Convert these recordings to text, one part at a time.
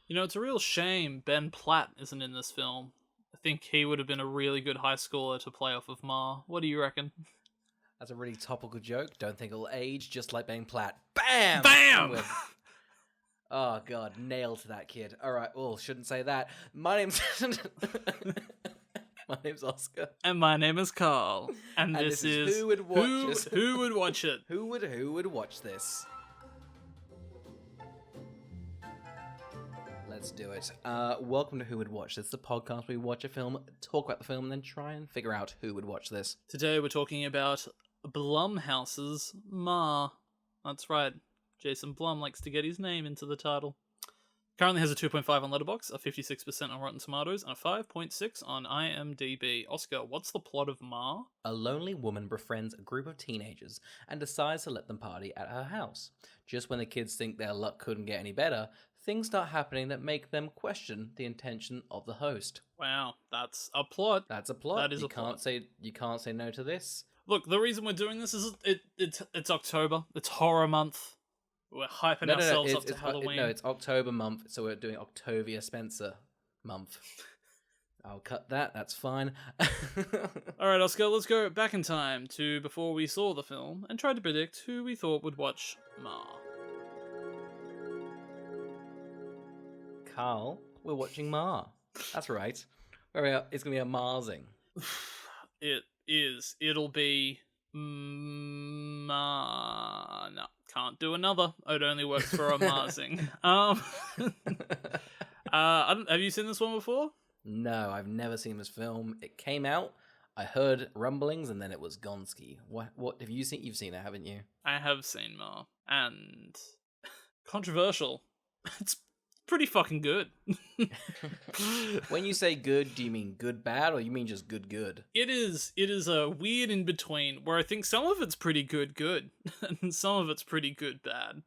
You know, it's a real shame Ben Platt isn't in this film. I think he would have been a really good high schooler to play off of Ma. What do you reckon? That's a really topical joke. Don't think it'll age, just like Ben Platt. Bam! Bam! Oh, God, nailed that kid. All right, well, shouldn't say that. My name's... My name's Oscar. And my name is Carl. And this is Who Would Watch This? Who Would Watch It? Who would watch this? Let's do it. Welcome to Who Would Watch This, the podcast where we watch a film, talk about the film, and then try and figure out who would watch this. Today we're talking about Blumhouse's Ma. That's right. Jason Blum likes to get his name into the title. Currently has a 2.5 on Letterboxd, a 56% on Rotten Tomatoes, and a 5.6 on IMDb. Oscar, what's the plot of Ma? A lonely woman befriends a group of teenagers and decides to let them party at her house. Just when the kids think their luck couldn't get any better, things start happening that make them question the intention of the host. Wow, that's a plot. That's a plot. That is a plot. You can't say no to this. Look, the reason we're doing this is it's October. It's horror month. We're hyping ourselves up to Halloween. It's October month, so we're doing Octavia Spencer month. I'll cut that. That's fine. All right, Oscar, let's go back in time to before we saw the film and try to predict who we thought would watch Ma. Carl, we're watching Ma. That's right. It's going to be a Marsing. It is. It'll be Ma. No, can't do another. It only works for a Marsing. Have you seen this one before? No, I've never seen this film. It came out, I heard rumblings, and then it was Gonski. What have you seen? You've seen it, haven't you? I have seen Ma, and controversial. It's pretty fucking good. When you say good, do you mean good bad, or you mean just good? It is a weird in between where I think some of it's pretty good, and some of it's pretty good bad.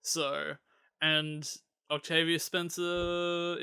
So, and Octavia Spencer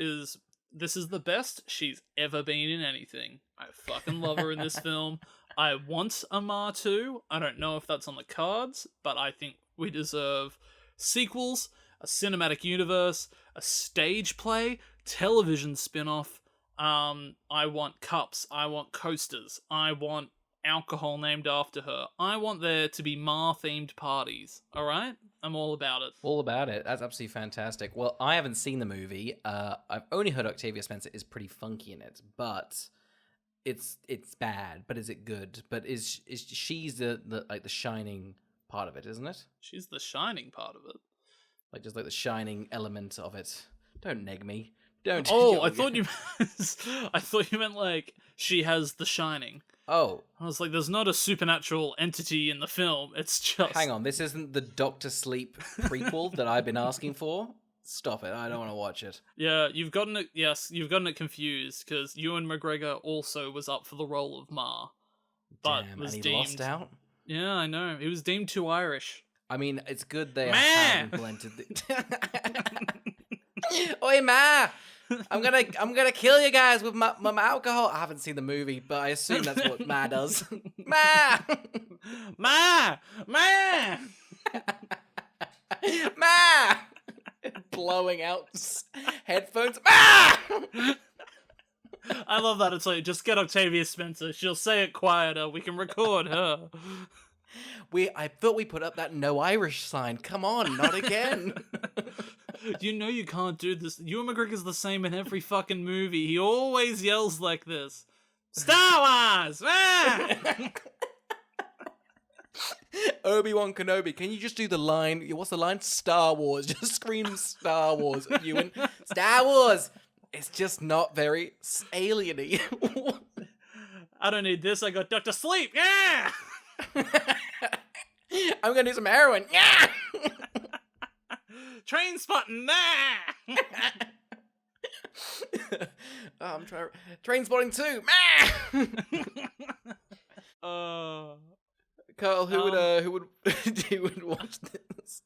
this is the best she's ever been in anything. I fucking love her in this film. I want a Ma 2. I don't know if that's on the cards, but I think we deserve sequels, a cinematic universe, a stage play, television spin-off. I want cups. I want coasters. I want alcohol named after her. I want there to be Ma-themed parties. All right? I'm all about it. All about it. That's absolutely fantastic. Well, I haven't seen the movie. I've only heard Octavia Spencer is pretty funky in it, but it's bad. But is it good? But is she's the shining part of it, isn't it? She's the shining part of it. Like just like the shining element of it. Don't neg me. Don't. Oh, I thought you meant like she has the shining. Oh. I was like, there's not a supernatural entity in the film. It's just... Hang on, this isn't the Doctor Sleep prequel that I've been asking for? Stop it, I don't want to watch it. Yeah, you've gotten it confused, because Ewan McGregor also was up for the role of Ma. But damn, was and he lost out? Yeah, I know. He was deemed too Irish. I mean, it's good they haven't blended Oi, Ma! I'm gonna kill you guys with my alcohol. I haven't seen the movie, but I assume that's what Ma does. Ma! Ma! Ma! Ma! Blowing out headphones. Ma! I love that. It's like, just get Octavia Spencer. She'll say it quieter. We can record her. I thought we put up that no Irish sign. Come on, not again. You know you can't do this. Ewan McGregor's the same in every fucking movie. He always yells like this. Star Wars! Ah! Obi-Wan Kenobi, can you just do the line? What's the line? Star Wars. Just scream Star Wars, Ewan. Star Wars! It's just not very alien-y. I don't need this. I got Dr. Sleep. Yeah! I'm gonna do some heroin. Yeah! Train spotting. Nah! I'm trying. Train spotting too. Carl, who would watch this?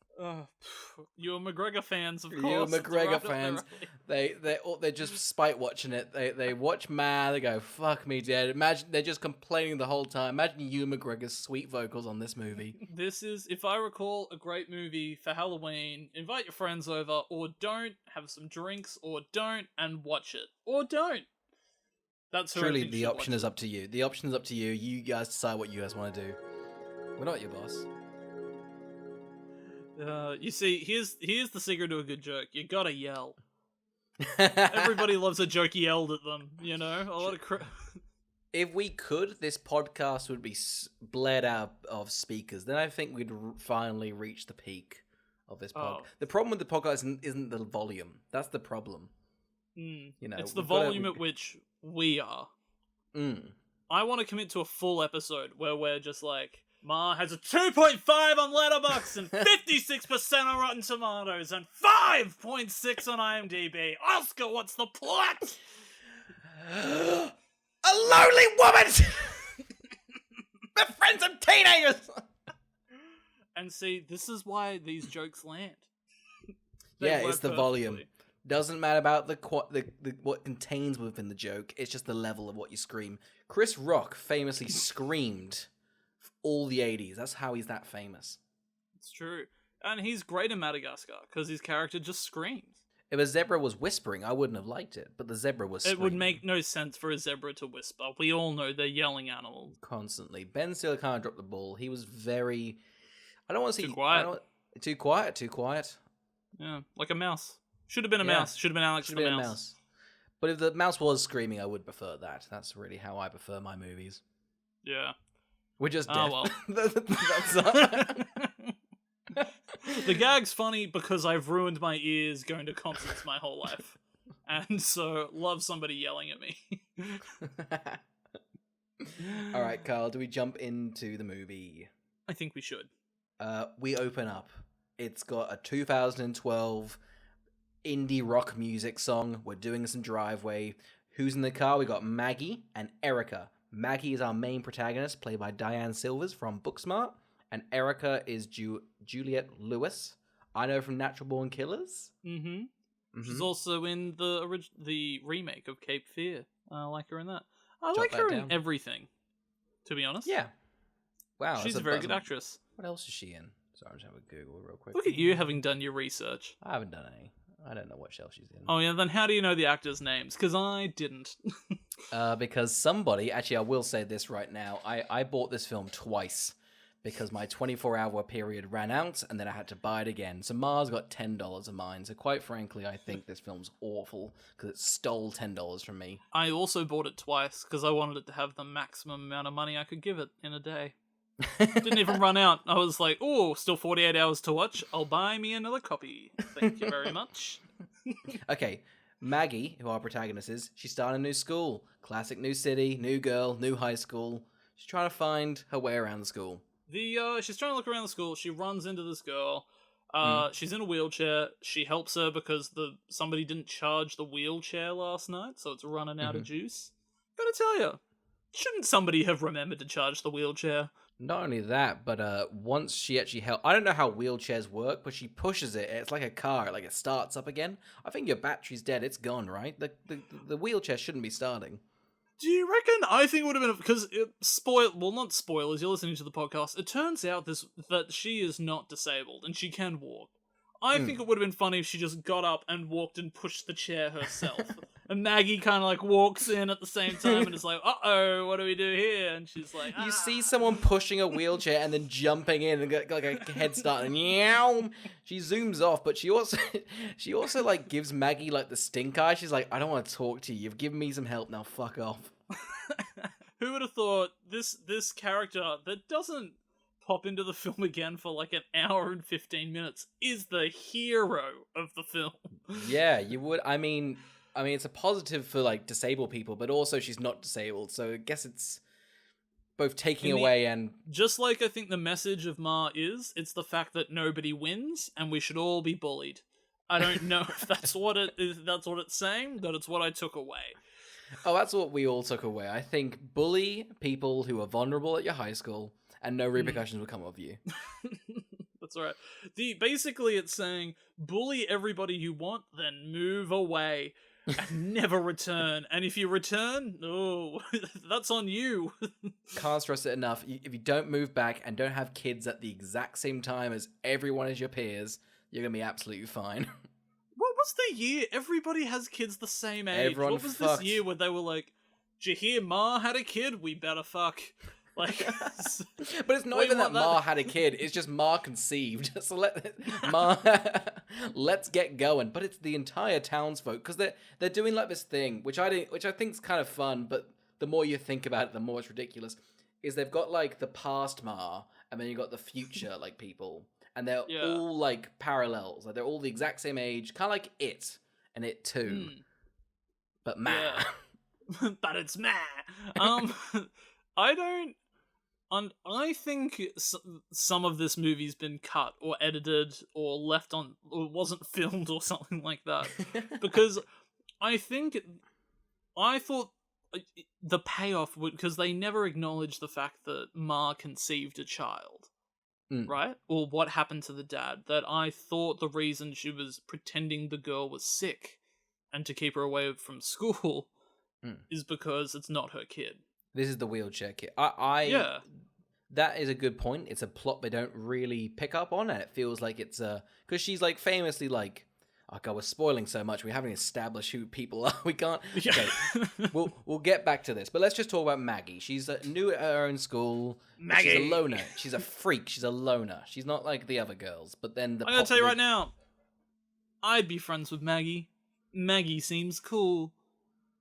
Ewan McGregor fans, of course. Ewan it's right McGregor up their fans, alley. they're just spite watching it. They watch Man, they go, fuck me dead. Imagine they're just complaining the whole time. Imagine Ewan McGregor's sweet vocals on this movie. This is, if I recall, a great movie for Halloween. Invite your friends over, or don't. Have some drinks, or don't, and watch it. Or don't. That's who I Truly, think the should option watch is it. up to you. The option is up to you. You guys decide what you guys want to do. We're not your boss. You see, here's the secret to a good joke. You gotta yell. Everybody loves a joke yelled at them, you know? A lot of If we could, this podcast would be bled out of speakers. Then I think we'd finally reach the peak of this podcast. Oh. The problem with the podcast isn't the volume. That's the problem. You know, it's the we've gotta- volume at which we are. Mm. I want to commit to a full episode where we're just like, Ma has a 2.5 on Letterboxd and 56% on Rotten Tomatoes and 5.6 on IMDb. Oscar, what's the plot? A lonely woman! Befriends some teenagers! And see, this is why these jokes land. Yeah, They it's the work volume. perfectly. Doesn't matter about the what contains within the joke. It's just the level of what you scream. Chris Rock famously screamed for all the 80s. That's how he's that famous. It's true. And he's great in Madagascar because his character just screams. If a zebra was whispering, I wouldn't have liked it. But the zebra was It would screaming make no sense for a zebra to whisper. We all know they're yelling animals. constantly. Ben Stiller kind of dropped the ball. He was very... I don't want to say... Too quiet. Too quiet, too quiet. Yeah, like a mouse. Should have been a Yeah. mouse. Should have been Alex Should the have been mouse. a mouse. But if the mouse was screaming, I would prefer that. That's really how I prefer my movies. Yeah. We're just deaf. Oh, The gag's funny because I've ruined my ears going to concerts my whole life. And so love somebody yelling at me. All right, Carl, do we jump into the movie? I think we should. We open up. It's got a 2012 indie rock music song. We're doing some driveway. Who's in the car? We got Maggie and Erica. Maggie is our main protagonist, played by Diane Silvers from Booksmart. And Erica is Juliette Lewis. I know from Natural Born Killers. Mm-hmm. She's also in the remake of Cape Fear. I like her in that. I Jot like that her down. in everything, to be honest. Yeah. Wow. She's a very good actress. What else is she in? Sorry, I'm just having a Google real quick. Look at you having done your research. I haven't done any. I don't know what else she's in. Oh yeah, then how do you know the actors' names? Because I didn't. Because somebody, actually I will say this right now, I bought this film twice because my 24-hour period ran out and then I had to buy it again. So Mars got $10 of mine. So quite frankly, I think this film's awful because it stole $10 from me. I also bought it twice because I wanted it to have the maximum amount of money I could give it in a day. Didn't even run out. I was like, oh, still 48 hours to watch. I'll buy me another copy. Thank you very much. Okay, Maggie, who our protagonist is, she's starting a new school. Classic new city, new girl, new high school. She's trying to find her way around the school. She's trying to look around the school. She runs into this girl. She's in a wheelchair. She helps her because somebody didn't charge the wheelchair last night, so it's running out of juice. Gotta tell you, shouldn't somebody have remembered to charge the wheelchair? Not only that, but once she actually I don't know how wheelchairs work, but she pushes it. It's like a car, like it starts up again. I think your battery's dead. It's gone, right? The wheelchair shouldn't be starting. Do you reckon? I think it would have been because not spoilers. You're listening to the podcast. It turns out that she is not disabled and she can walk. I think it would have been funny if she just got up and walked and pushed the chair herself. And Maggie kind of like walks in at the same time and is like, uh-oh, what do we do here? And she's like, You see someone pushing a wheelchair and then jumping in and get like a head start and meow. She zooms off, but she also like gives Maggie like the stink eye. She's like, I don't want to talk to you. You've given me some help, now fuck off. Who would have thought this character that doesn't pop into the film again for like an hour and 15 minutes is the hero of the film? Yeah, you would. I mean, it's a positive for like disabled people, but also she's not disabled, so I guess it's both taking away and just like I think the message of Ma is, it's the fact that nobody wins and we should all be bullied. I don't know if that's what it is. That's what it's saying, but it's what I took away. Oh, that's what we all took away. I think bully people who are vulnerable at your high school, and no repercussions will come of you. That's right. Basically it's saying bully everybody you want, then move away and never return. And if you return, that's on you. Can't stress it enough. If you don't move back and don't have kids at the exact same time as everyone as your peers, you're gonna be absolutely fine. What was the year? Everybody has kids the same age. Everyone What was fucked. this year where they were like, "Did you hear Ma had a kid? We better fuck." Like, but it's not even that Ma had a kid. It's just Ma conceived. So let's get going. But it's the entire townsfolk because they're doing like this thing, which I think is kind of fun. But the more you think about it, the more it's ridiculous. Is they've got like the past Ma, and then you got the future like people, and they're all like parallels. Like they're all the exact same age, kind of like It and It Too, but Ma. Yeah. But it's Ma. I think some of this movie's been cut or edited or left on or wasn't filmed or something like that. Because I thought the payoff would, because they never acknowledged the fact that Ma conceived a child, right? Or what happened to the dad. That I thought the reason she was pretending the girl was sick and to keep her away from school is because it's not her kid. This is the wheelchair kid. Yeah. That is a good point. It's a plot they don't really pick up on, and it feels like it's because she's like famously like, oh god, we're spoiling so much. We haven't established who people are. We can't. Yeah. Okay, we'll get back to this, but let's just talk about Maggie. She's new at her own school. Maggie. She's a loner. She's a freak. She's a loner. She's not like the other girls. But then I'm gonna tell you right now, I'd be friends with Maggie. Maggie seems cool.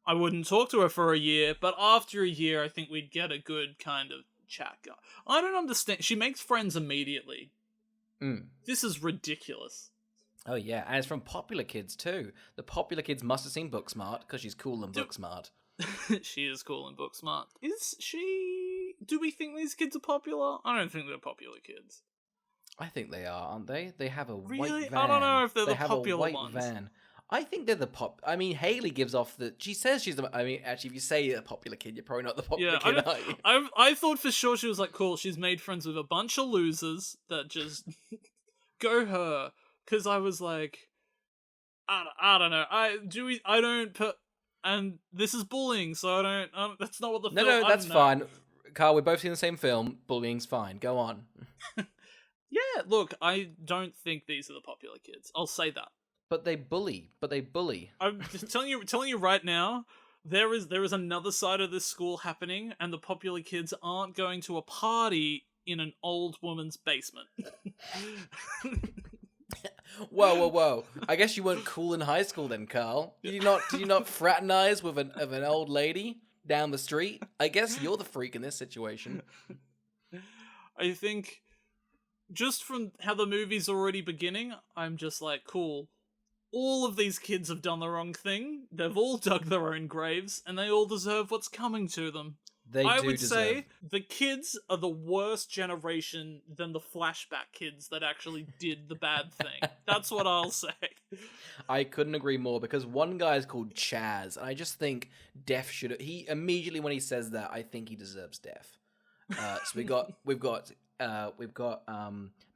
I wouldn't talk to her for a year, but after a year, I think we'd get a good kind of chat going. I don't understand. She makes friends immediately. This is ridiculous. Oh yeah, and it's from popular kids too. The popular kids must have seen Booksmart because she's cool and Booksmart. She is cool and Booksmart. Is she? Do we think these kids are popular? I don't think they're popular kids. I think they are, aren't they? They have a really? white van. I don't know if they're they the have popular a white ones. Van. I think they're the pop. I mean, Haley gives off the. She says she's the. I mean, actually, if you say a popular kid, you're probably not the popular kid, are you? I thought for sure she was like, cool. She's made friends with a bunch of losers that just go her. Because I was like, I don't know. I don't put. And this is bullying, so I don't. That's not what the film. No, that's fine. Carl, we're both seeing the same film. Bullying's fine. Go on. Yeah, look, I don't think these are the popular kids. I'll say that. But they bully. I'm just telling you right now, there is another side of this school happening, and the popular kids aren't going to a party in an old woman's basement. Whoa. I guess you weren't cool in high school then, Carl. Did you not fraternize with an old lady down the street? I guess you're the freak in this situation. I think just from how the movie's already beginning, I'm just like, cool. All of these kids have done the wrong thing. They've all dug their own graves, and they all deserve what's coming to them. I would say the kids are the worst generation than the flashback kids that actually did the bad thing. That's what I'll say. I couldn't agree more, because one guy is called Chaz, and I just think Def should. He immediately when he says that, I think he deserves death. So we've got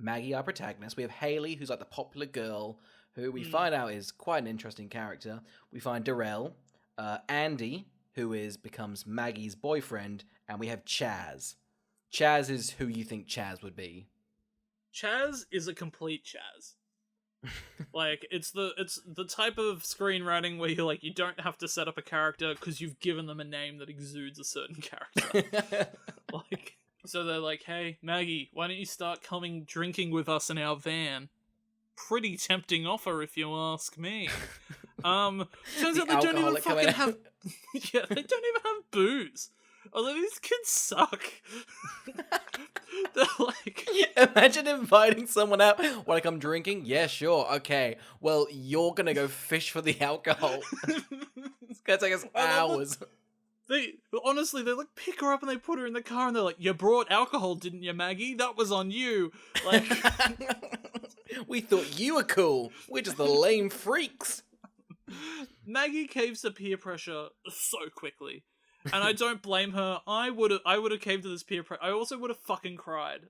Maggie, our protagonist. We have Haley, who's like the popular girl, who we find out is quite an interesting character. We find Darrell, Andy, who becomes Maggie's boyfriend, and we have Chaz. Chaz is who you think Chaz would be. Chaz is a complete Chaz. Like, it's the type of screenwriting where you don't have to set up a character because you've given them a name that exudes a certain character. So they're like, hey, Maggie, why don't you start drinking with us in our van? Pretty tempting offer, if you ask me. Turns out they don't even fucking have. Yeah, they don't even have booze. Although these kids suck. They're like, imagine inviting someone out. Want to come drinking? Yeah, sure. Okay. Well, you're gonna go fish for the alcohol. It's gonna take us hours. They like pick her up and they put her in the car and they're like, you brought alcohol, didn't you, Maggie? That was on you. Like, we thought you were cool. We're just the lame freaks. Maggie caves to peer pressure so quickly. and I don't blame her. I would have caved to this peer pressure. I also would have fucking cried.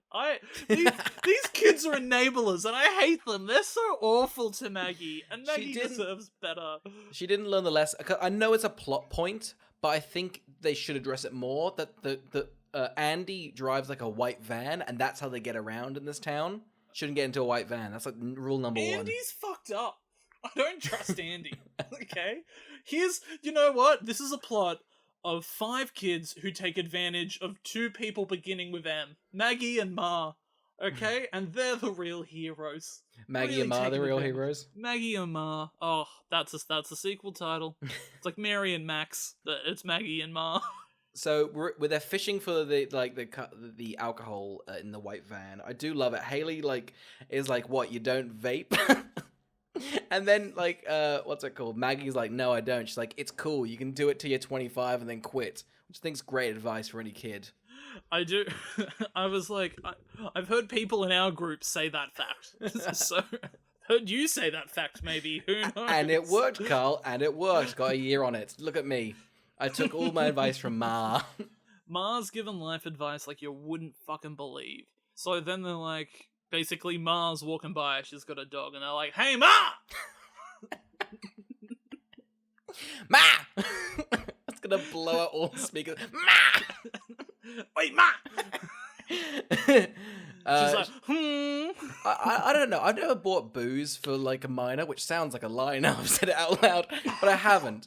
These kids are enablers, and I hate them. They're so awful to Maggie, and Maggie deserves better. She didn't learn the lesson. I know it's a plot point, but I think they should address it more. That Andy drives like a white van, and that's how they get around in this town. Shouldn't get into a white van. That's like rule number one. Andy's fucked up. I don't trust Andy. Okay? You know what? This is a plot of 5 kids who take advantage of 2 people beginning with M. Maggie and Ma. Okay? And they're the real heroes. Maggie and Ma are the real heroes? Maggie and Ma. Oh, that's a sequel title. It's like Mary and Max. It's Maggie and Ma. So we're there fishing for the alcohol in the white van. I do love it. Haley is like, what, you don't vape? And then what's it called? Maggie's like, no, I don't. She's like, it's cool. You can do it till you're 25 and then quit. Which I think's great advice for any kid. I do. I was like, I've heard people in our group say that fact. So heard you say that fact, maybe. Who knows? And it worked, Carl. And it worked. Got a year on it. Look at me. I took all my advice from Ma. Ma's given life advice like you wouldn't fucking believe. So then they're like, basically Ma's walking by, she's got a dog, and they're like, hey, Ma! Ma! That's gonna blow out all the speakers. Ma! Wait, Ma! She's like, I don't know. I've never bought booze for like a minor, which sounds like a lie now I've said it out loud, but I haven't.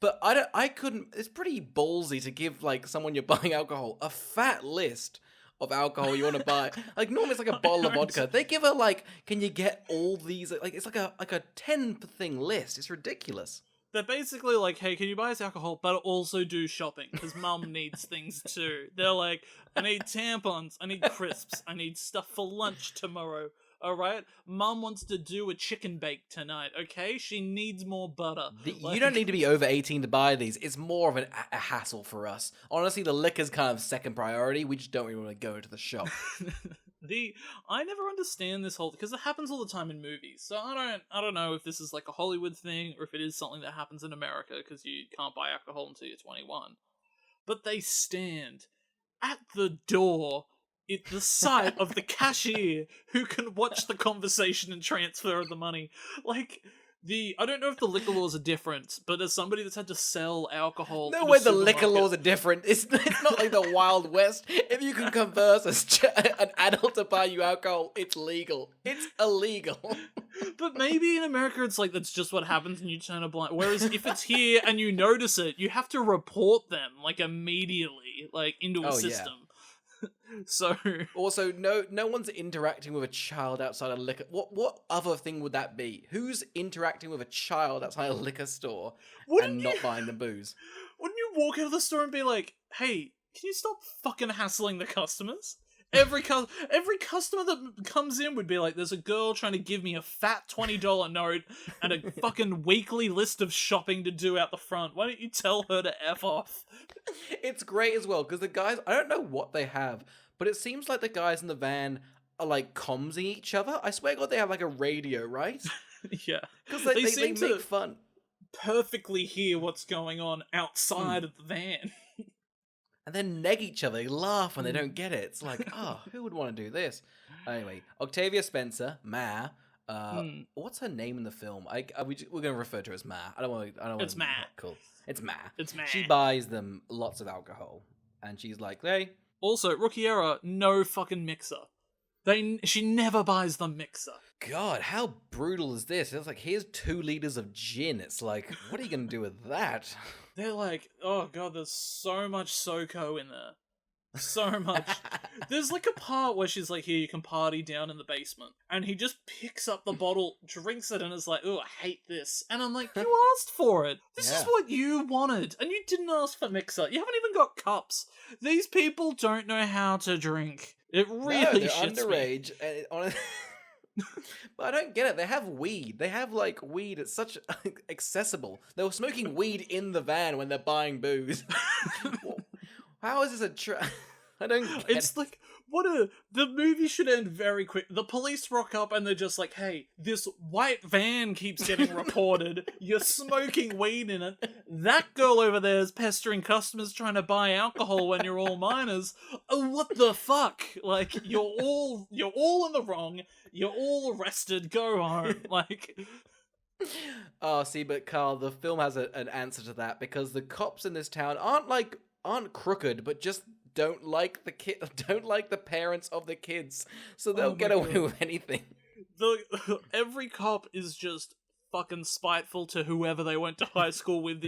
But I couldn't. It's pretty ballsy to give like someone you're buying alcohol a fat list of alcohol you want to buy. Like normally it's like a bottle of vodka. They give her like, can you get all these? Like it's like a 10 thing list. It's ridiculous. They're basically like, hey, can you buy us alcohol, but also do shopping, because Mum needs things too. They're like, I need tampons, I need crisps, I need stuff for lunch tomorrow, alright? Mum wants to do a chicken bake tonight, okay? She needs more butter. You don't need to be over 18 to buy these. It's more of a hassle for us. Honestly, the liquor's kind of second priority. We just don't really want to go into the shop. I never understand this whole, because it happens all the time in movies. So I don't know if this is like a Hollywood thing or if it is something that happens in America because you can't buy alcohol until you're 21. But they stand at the door at the sight of the cashier who can watch the conversation and transfer the money. Like, I don't know if the liquor laws are different, but as somebody that's had to sell alcohol, no way the liquor laws are different. It's not like the Wild West. If you can converse an adult to buy you alcohol, it's legal. It's illegal. But maybe in America it's like that's just what happens and you turn a blind. Whereas if it's here and you notice it, you have to report them like immediately, like into a system. Yeah. So also no one's interacting with a child outside a liquor. What other thing would that be? Who's interacting with a child outside a liquor store and not buying the booze? Wouldn't you walk out of the store and be like, "Hey, can you stop fucking hassling the customers?" Every customer that comes in would be like, "There's a girl trying to give me a fat $20 note and a fucking weekly list of shopping to do out the front. Why don't you tell her to F off?" It's great as well, because the guys, I don't know what they have, but it seems like the guys in the van are like commsing each other. I swear to God, they have like a radio, right? Yeah. Because they seem to make fun. Perfectly hear what's going on outside of the van. And then neg each other. They laugh when they don't get it. It's like, oh, who would want to do this? Anyway, Octavia Spencer, Ma. What's her name in the film? We're going to refer to her as Ma. I don't want to. It's Ma. Cool. It's Ma. It's Ma. She buys them lots of alcohol, and she's like, hey. Also, rookie error, no fucking mixer. She never buys the mixer. God, how brutal is this? It's like, here's 2 liters of gin. It's like, what are you going to do with that? They're like, oh god, there's so much SoCo in there. So much. There's like a part where she's like, here, you can party down in the basement. And he just picks up the bottle, drinks it, and is like, oh, I hate this. And I'm like, you asked for it. This is what you wanted. And you didn't ask for mixer. You haven't even got cups. These people don't know how to drink. It really shits underage. me. But I don't get it. They have weed. They have like weed. It's such accessible. They were smoking weed in the van when they're buying booze. How is this I don't get It's it. like the movie should end very quick. The police rock up and they're just like, hey, this white van keeps getting reported. You're smoking weed in it. That girl over there is pestering customers trying to buy alcohol when you're all minors. Oh, what the fuck? Like, you're all in the wrong. You're all arrested. Go home. Like... Oh, see, but Carl, the film has an answer to that, because the cops in this town aren't crooked, but just don't like the parents of the kids, so they'll get away with anything. Every cop is just fucking spiteful to whoever they went to high school with.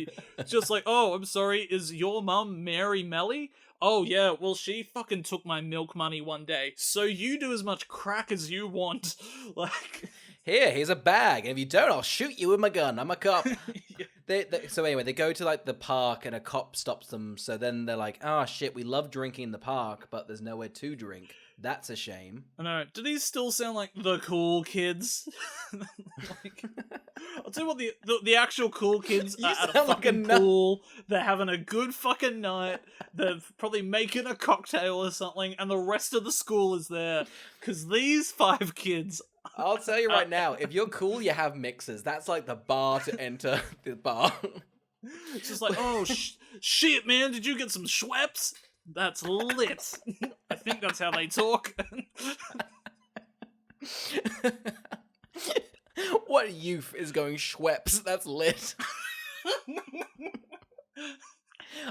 Just like, oh, I'm sorry, is your mum Mary Melly? Oh yeah, well she fucking took my milk money one day, so you do as much crack as you want. Like... Here's a bag, and if you don't, I'll shoot you with my gun. I'm a cop. Yeah. So anyway, they go to like the park, and a cop stops them. So then they're like, "Oh shit, we love drinking in the park, but there's nowhere to drink. That's a shame." I know. Do these still sound like the cool kids? Like, I'll tell you what, the actual cool kids are at a fucking pool. They're having a good fucking night. They're probably making a cocktail or something, and the rest of the school is there. Because these 5 kids... I'll tell you right now, if you're cool, you have mixers. That's like the bar to enter the bar. It's just like, oh, shit, man, did you get some Schweppes? That's lit. I think that's how they talk. What youth is going Schweppes? That's lit.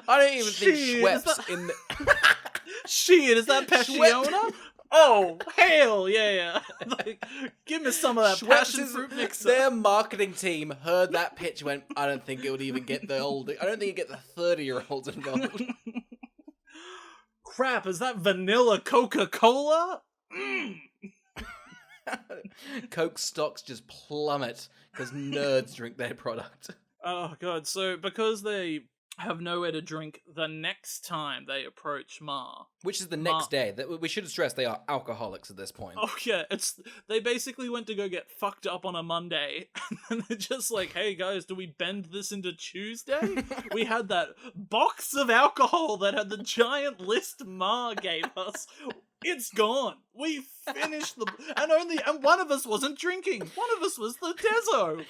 I don't even think Schweppes in the... Shit, is that Passion? Oh, hell yeah. Like, give me some of that passion fruit mixer. Their marketing team heard that pitch, went, I don't think it would even get the 30-year-olds involved. Crap, is that vanilla Coca-Cola? Coke stocks just plummet because nerds drink their product. Oh god, so because they have nowhere to drink the next time they approach Ma. Which is the next day. We should stress they are alcoholics at this point. Oh yeah, they basically went to go get fucked up on a Monday, and they're just like, hey guys, do we bend this into Tuesday? We had that box of alcohol that had the giant list Ma gave us. It's gone. We finished and one of us wasn't drinking. One of us was the Teoh.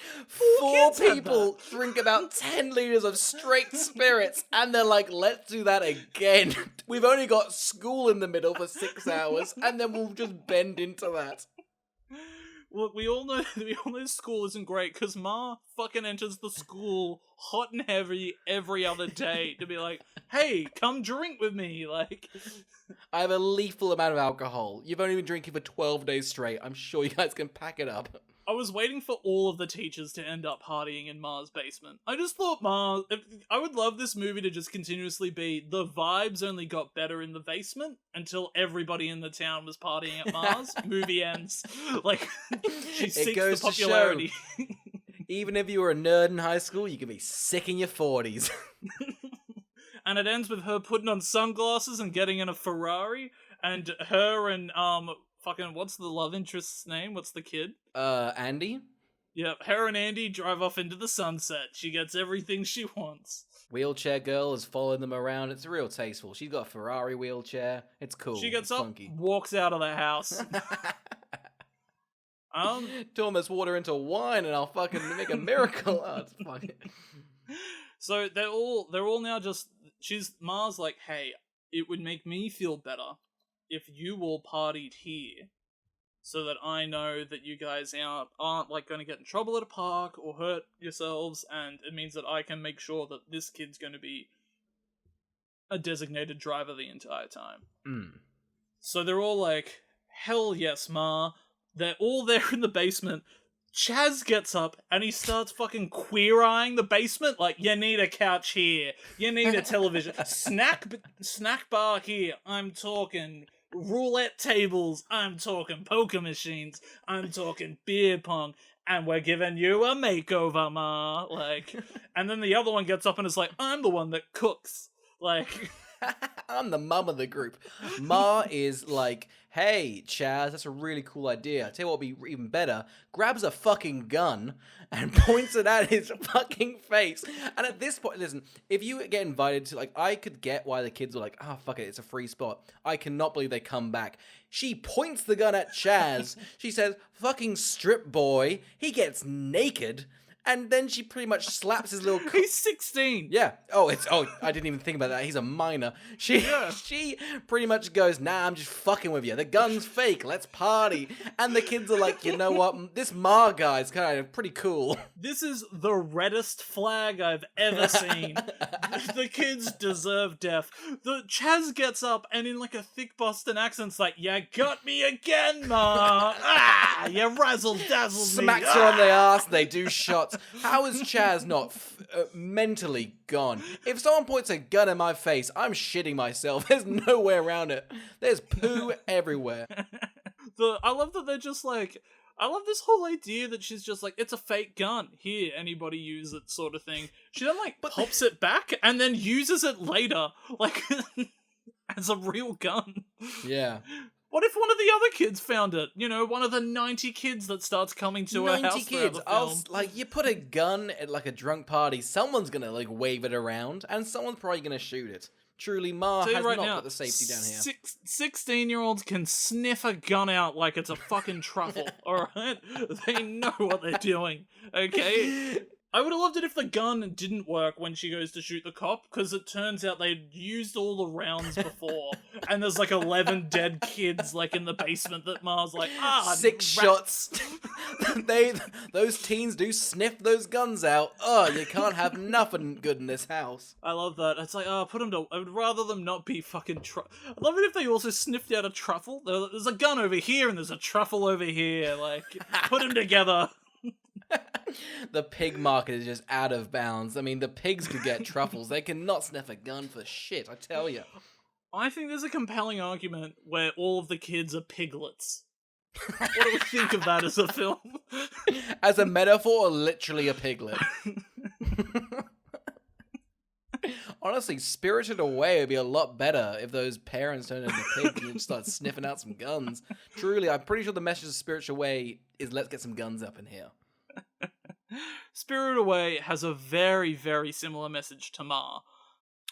4 people drink about 10 liters of straight spirits, and they're like, let's do that again. We've only got school in the middle for 6 hours, and then we'll just bend into that. Look, we all know school isn't great, because Ma fucking enters the school hot and heavy every other day to be like, hey, come drink with me, like... I have a lethal amount of alcohol. You've only been drinking for 12 days straight. I'm sure you guys can pack it up. I was waiting for all of the teachers to end up partying in Ma's basement. I just thought I would love this movie to just continuously be the vibes only got better in the basement until everybody in the town was partying at Ma's. Movie ends. Like, she seeks the popularity. Even if you were a nerd in high school, you can be sick in your 40s. And it ends with her putting on sunglasses and getting in a Ferrari, and her and fucking, what's the love interest's name? What's the kid? Andy? Yep, her and Andy drive off into the sunset. She gets everything she wants. Wheelchair girl is following them around. It's real tasteful. She's got a Ferrari wheelchair. It's cool. She gets it's up, funky. Walks out of the house. Thomas, water into wine and I'll fucking make a miracle. Oh, it's fucking... So they're all now just... Ma's like, hey, it would make me feel better if you all partied here, so that I know that you guys aren't like going to get in trouble at a park or hurt yourselves, and it means that I can make sure that this kid's going to be a designated driver the entire time. So they're all like, hell yes, Ma. They're all there in the basement. Chaz gets up and he starts fucking queer-eyeing the basement, like, you need a couch here, you need a television, snack bar here, I'm talking roulette tables, I'm talking poker machines, I'm talking beer pong, and we're giving you a makeover, Ma. Like, and then the other one gets up and is like, I'm the one that cooks. Like, I'm the mum of the group. Ma is like, hey, Chaz, that's a really cool idea. Tell you what would be even better. Grabs a fucking gun and points it at his fucking face. And at this point, listen, if you get invited to, like, I could get why the kids were like, oh, fuck it, it's a free spot. I cannot believe they come back. She points the gun at Chaz. She says, fucking strip boy. He gets naked. And then she pretty much slaps his little... He's 16. Yeah. I didn't even think about that. He's a minor. She pretty much goes, nah, I'm just fucking with you. The gun's fake. Let's party. And the kids are like, you know what? This Ma guy's kind of pretty cool. This is the reddest flag I've ever seen. The kids deserve death. The Chaz gets up and in like a thick Boston accent's like, you got me again, Ma. Ah, you razzle-dazzled me. Smacks her on the ass. They do shots. How is Chaz not mentally gone? If someone points a gun in my face, I'm shitting myself. There's no way around it. There's poo everywhere. I love that they're just like, I love this whole idea that she's just like, it's a fake gun. Here, anybody use it sort of thing. She then like pops it back and then uses it later, like, as a real gun. Yeah. What if one of the other kids found it? You know, one of the 90 kids that starts coming to her house. 90 kids. Like, you put a gun at like a drunk party, someone's gonna like wave it around, and someone's probably gonna shoot it. Truly, Ma has not put the safety down here. 16-year-olds can sniff a gun out like it's a fucking truffle, alright? They know what they're doing, okay? I would have loved it if the gun didn't work when she goes to shoot the cop, because it turns out they'd used all the rounds before, and there's like 11 dead kids like in the basement that Ma's like, 6 shots. Those teens do sniff those guns out. Oh, you can't have nothing good in this house. I love that. It's like, put them to... I would rather them not be fucking I'd love it if they also sniffed out a truffle. There's a gun over here and there's a truffle over here. Like, put them together. The pig market is just out of bounds. I mean, the pigs could get truffles. They cannot sniff a gun for shit, I tell you. I think there's a compelling argument where all of the kids are piglets. What do we think of that as a film? As a metaphor, or literally a piglet? Honestly, Spirited Away would be a lot better if those parents turned into pigs and start sniffing out some guns. Truly, I'm pretty sure the message of Spirited Away is let's get some guns up in here. Spirited Away has a very, very similar message to Ma.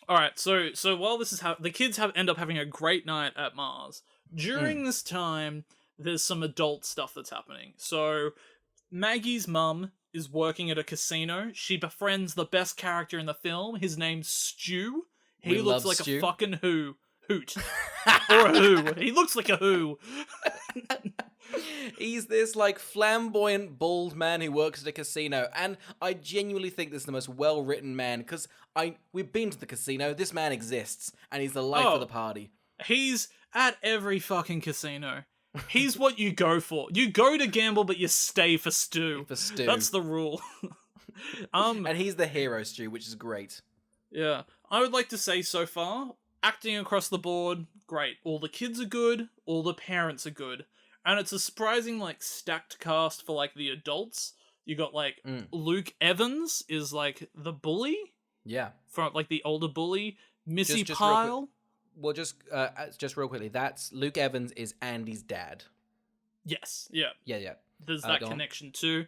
Alright, so while this is the kids end up having a great night at Ma's. During this time, there's some adult stuff that's happening. So, Maggie's mum is working at a casino. She befriends the best character in the film. His name's Stu. He looks like Stu. A fucking hoot. Or a who. He looks like a who. He's this, like, flamboyant, bald man who works at a casino, and I genuinely think this is the most well-written man, because we've been to the casino, this man exists, and he's the life of the party. He's at every fucking casino. He's what you go for. You go to gamble, but you stay for stew. For stew. That's the rule. And he's the hero, Stu, which is great. Yeah. I would like to say so far, acting across the board, great. All the kids are good, all the parents are good. And it's a surprising, like, stacked cast for, like, the adults. You got, like, Luke Evans is, like, the bully. Yeah. From, like, the older bully. Missy Pyle. Just real quickly, that's Luke Evans is Andy's dad. Yes, yeah. Yeah. There's that connection too.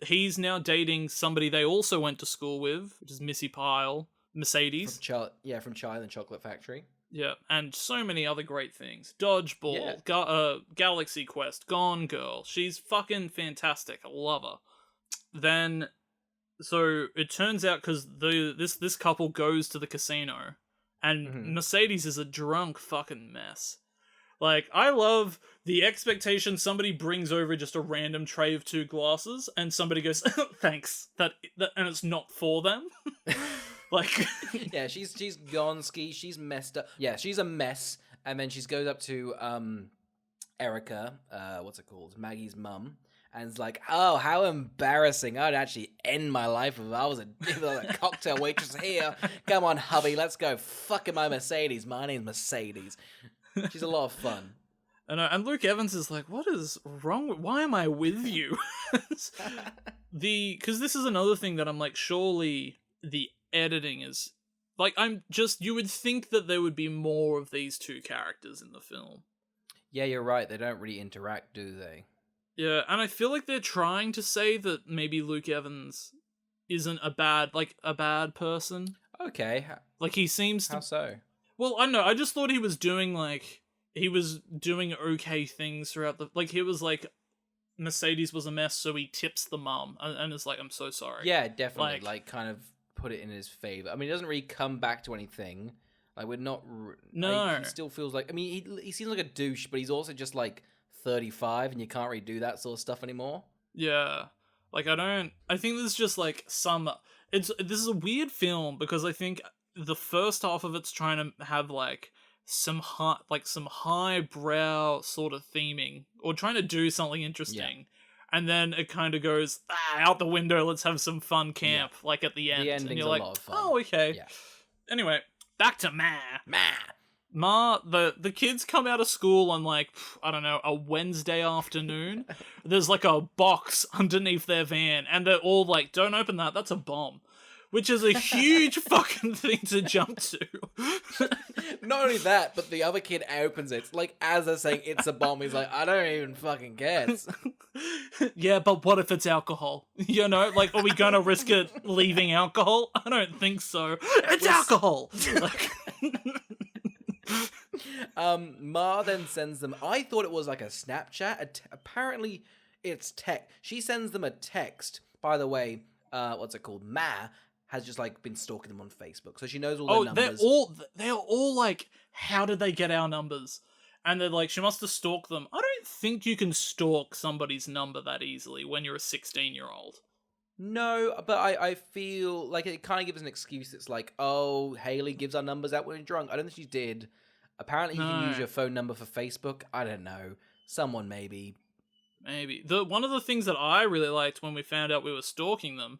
He's now dating somebody they also went to school with, which is Missy Pyle, Mercedes. From Charlie and the Chocolate Factory. Yeah, and so many other great things. Dodgeball, Galaxy Quest, Gone Girl. She's fucking fantastic. I love her. Then, so it turns out because this couple goes to the casino, and Mercedes is a drunk fucking mess. Like, I love the expectation somebody brings over just a random tray of 2 glasses, and somebody goes, thanks, and it's not for them. Like, yeah, she's gone ski, she's messed up. Yeah, she's a mess, and then she goes up to Erica, Maggie's mum, and it's like, oh, how embarrassing. I'd actually end my life if I was a cocktail waitress here. Come on, hubby, let's go fucking my Mercedes. My name's Mercedes. She's a lot of fun. And Luke Evans is like, what is wrong? Why am I with you? Because this is another thing that I'm like, surely the editing is like, you would think that there would be more of these two characters in the film. Yeah, you're right. They don't really interact, do they? Yeah, and I feel like they're trying to say that maybe Luke Evans isn't a bad person. Okay. Like, he seems to... How so? Well, I don't know. I just thought he was doing, like... He was doing okay things throughout the... Like, he was like... Mercedes was a mess, so he tips the mum. And it's like, I'm so sorry. Yeah, definitely. Like, kind of put it in his favor. I mean, he doesn't really come back to anything. Like, we're not... No. Like, he still feels like... I mean, he seems like a douche, but he's also just, like, 35, and you can't really do that sort of stuff anymore. Yeah. Like, I think there's just, like, this is a weird film, because I think the first half of it's trying to have, like, some highbrow sort of theming, or trying to do something interesting. Yeah. And then it kind of goes, out the window, let's have some fun camp, like, at the end. The ending's and you're a like, lot of fun. Oh, okay. Yeah. Anyway, back to Ma, the kids come out of school on, like, I don't know, a Wednesday afternoon. There's, like, a box underneath their van, and they're all like, don't open that, that's a bomb. Which is a huge fucking thing to jump to. Not only that, but the other kid opens it. Like, as they're saying it's a bomb, he's like, I don't even fucking guess. Yeah, but what if it's alcohol? You know, like, are we gonna risk it leaving alcohol? I don't think so. It's alcohol! Like... Ma then sends them... I thought it was like a Snapchat. Apparently, it's text. She sends them a text. By the way, what's it called? Ma has just, like, been stalking them on Facebook. So she knows all their numbers. They're all like, how did they get our numbers? And they're like, she must have stalked them. I don't think you can stalk somebody's number that easily when you're a 16-year-old. No, but I feel like it kind of gives an excuse. It's like, oh, Haley gives our numbers out when we're drunk. I don't think she did. Apparently, you can use your phone number for Facebook. I don't know. Someone maybe. Maybe. One of the things that I really liked when we found out we were stalking them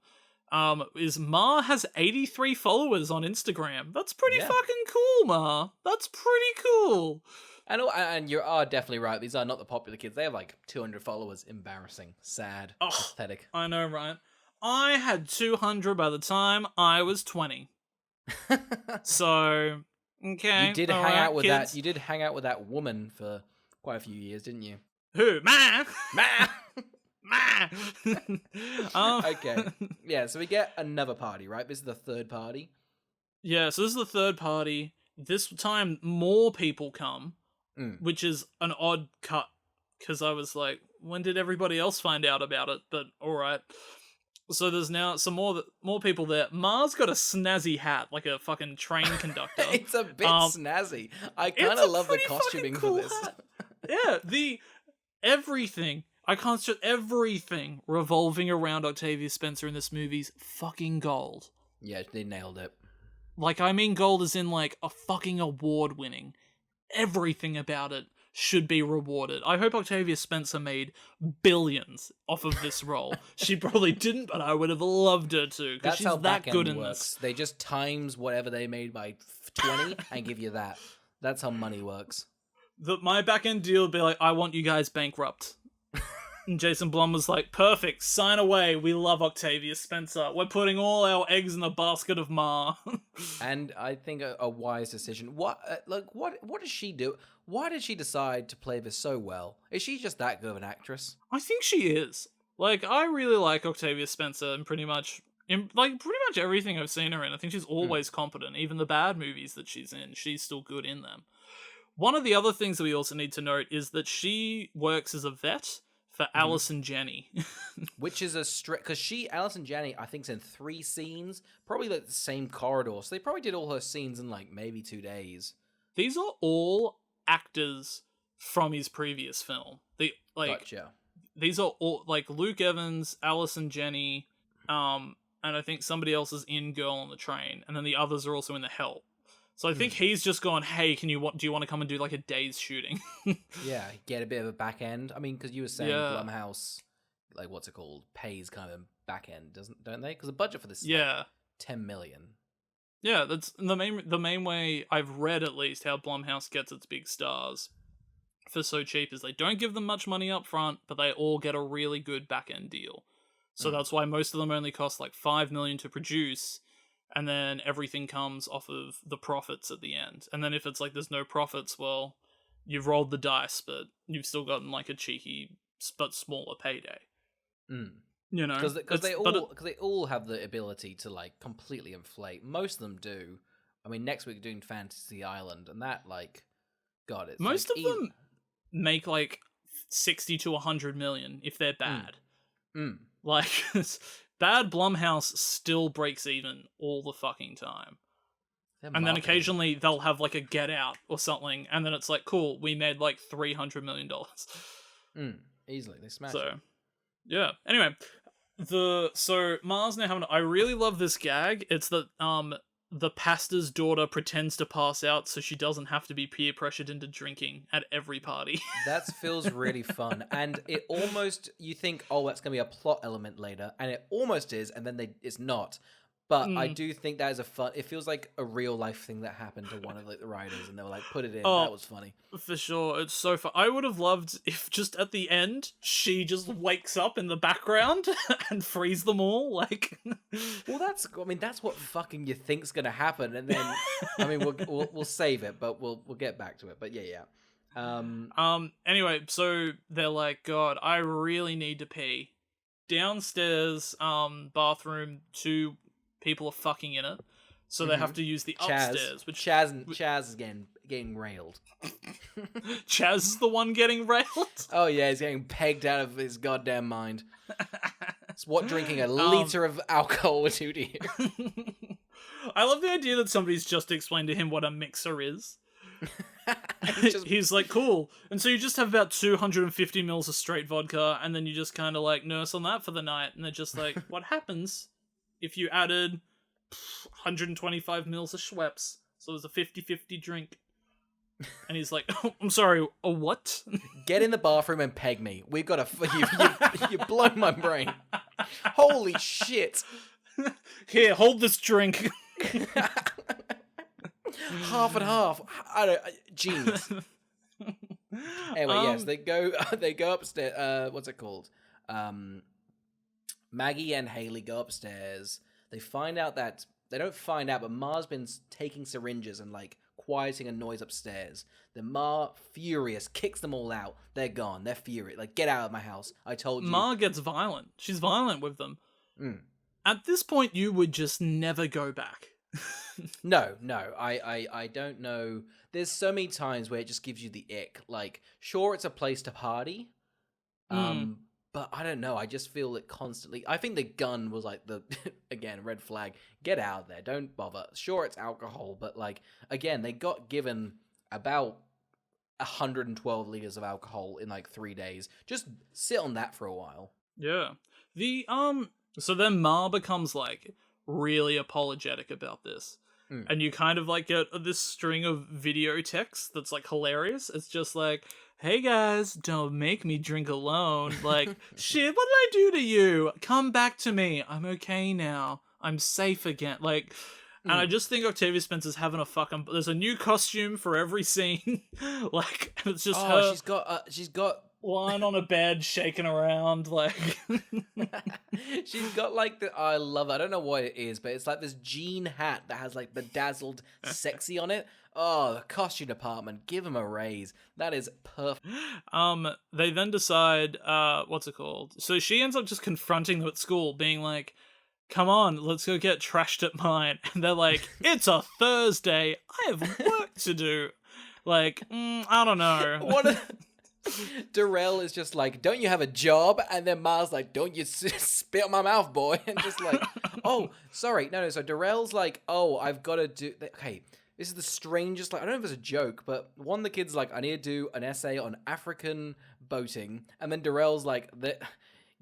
is Ma has 83 followers on Instagram. That's pretty fucking cool, Ma. That's pretty cool. And you are definitely right. These are not the popular kids. They have like 200 followers. Embarrassing. Sad. Pathetic. I know, right? I had 200 by the time I was 20. So, okay. You did hang out with kids. You did hang out with that woman for quite a few years, didn't you? Who? Ma! Okay. Yeah, so we get another party, right? This is the third party. Yeah, so this is the third party. This time, more people come, which is an odd cut, because I was like, when did everybody else find out about it? But alright. So there's now some more people there. Ma's got a snazzy hat, like a fucking train conductor. It's a bit snazzy. I kind of love the costuming cool for this. Yeah, everything revolving around Octavia Spencer in this movie's fucking gold. Yeah, they nailed it. Like, I mean gold as in, like, a fucking award winning. Everything about it should be rewarded. I hope Octavia Spencer made billions off of this role. She probably didn't, but I would have loved her to, because she's that good in this. They just times whatever they made by 20 and give you that. That's how money works. My back end deal would be like, I want you guys bankrupt. And Jason Blum was like, perfect, sign away. We love Octavia Spencer. We're putting all our eggs in the basket of Ma. And I think a wise decision. What does she do? Why did she decide to play this so well? Is she just that good of an actress? I think she is. Like, I really like Octavia Spencer in pretty much everything I've seen her in. I think she's always competent. Even the bad movies that she's in, she's still good in them. One of the other things that we also need to note is that she works as a vet for Allison Janney. Which is because Allison Janney, I think, is in 3 scenes, probably like the same corridor. So they probably did all her scenes in like maybe 2 days. These are all actors from his previous film. Gotcha. These are all like Luke Evans, Allison Janney, and I think somebody else is in Girl on the Train, and then the others are also in The Help. So I think he's just gone, hey, do you want to come and do like a day's shooting? Yeah, get a bit of a back end. I mean, because you were saying Blumhouse, like, what's it called, pays kind of back end, don't they? Because the budget for this is like 10 million. Yeah, that's the main way I've read, at least, how Blumhouse gets its big stars for so cheap is they don't give them much money up front, but they all get a really good back end deal. So that's why most of them only cost like $5 million to produce. and then everything comes off of the profits at the end. And then if it's like there's no profits, well, you've rolled the dice, but you've still gotten like a cheeky but smaller payday. You know, because they all have the ability to like completely inflate. Most of them do. I mean, next week we're doing Fantasy Island, and that like, God, it's most like, of them make like 60 to 100 million if they're bad. Like, bad Blumhouse still breaks even all the fucking time. And then occasionally they'll have like a Get Out or something, and then it's like, cool, we made like $300 million. Easily, they smash So, it. yeah. Anyway, so Mars now having. I really love this gag. It's that the pastor's daughter pretends to pass out so she doesn't have to be peer pressured into drinking at every party. That feels really fun, and it almost, you think, oh, that's gonna be a plot element later, and it almost is, and then it's not. But I do think that is it feels like a real life thing that happened to one of the writers, and they were like, put it in. That was funny. For sure. It's so fun. I would have loved if just at the end, she just wakes up in the background and frees them all. Like, well, that's what fucking you think's going to happen. And then, I mean, we'll save it, but we'll get back to it. But yeah. Anyway, so they're like, God, I really need to pee. Downstairs, bathroom, 2 people are fucking in it, so they have to use the upstairs. Which Chaz is getting railed. Chaz is the one getting railed? Oh yeah, he's getting pegged out of his goddamn mind. It's what drinking a liter of alcohol would do to you. I love the idea that somebody's just explained to him what a mixer is. He's like, cool. And so you just have about 250 mils of straight vodka, and then you just kind of like nurse on that for the night, and they're just like, what happens if you added 125 mils of Schweppes? So there's a 50-50 drink. And he's like, oh, I'm sorry, a what? Get in the bathroom and peg me. We've got you blow my brain. Holy shit. Here, hold this drink. Half and half. Genius. Anyway, yes, they go upstairs. What's it called? Maggie and Haley go upstairs. They don't find out, but Ma's been taking syringes and like quieting a noise upstairs. Then Ma, furious, kicks them all out. They're gone. They're furious. Like, get out of my house. I told you. Ma gets violent. She's violent with them. At this point, you would just never go back. No. I don't know. There's so many times where it just gives you the ick. Like, sure, it's a place to party. But I don't know. I just feel it constantly. I think the gun was like again, red flag. Get out of there. Don't bother. Sure, it's alcohol, but like, again, they got given about 112 liters of alcohol in like 3 days. Just sit on that for a while. Yeah. So then Ma becomes like really apologetic about this. And you kind of like get this string of video text that's like hilarious. It's just like, hey guys, don't make me drink alone. Like, shit, what did I do to you? Come back to me. I'm okay now. I'm safe again. Like, and I just think Octavia Spencer's having a fucking. There's a new costume for every scene. Like, and it's just her. She's got lying on a bed, shaking around, like. She's got like I love it. I don't know what it is, but it's like this jean hat that has like bedazzled sexy on it. Oh, the costume department, give him a raise. That is perfect. They then decide, what's it called? So she ends up just confronting them at school, being like, come on, let's go get trashed at mine. And they're like, it's a Thursday. I have work to do. Like, I don't know. Darrell is just like, don't you have a job? And then Ma's like, don't you spit on my mouth, boy? And just like, oh, sorry. No. So Darrell's like, oh, I've got to do... Okay, this is the strangest... Like, I don't know if it's a joke, but one of the kids is like, I need to do an essay on African boating. And then Darrell's like,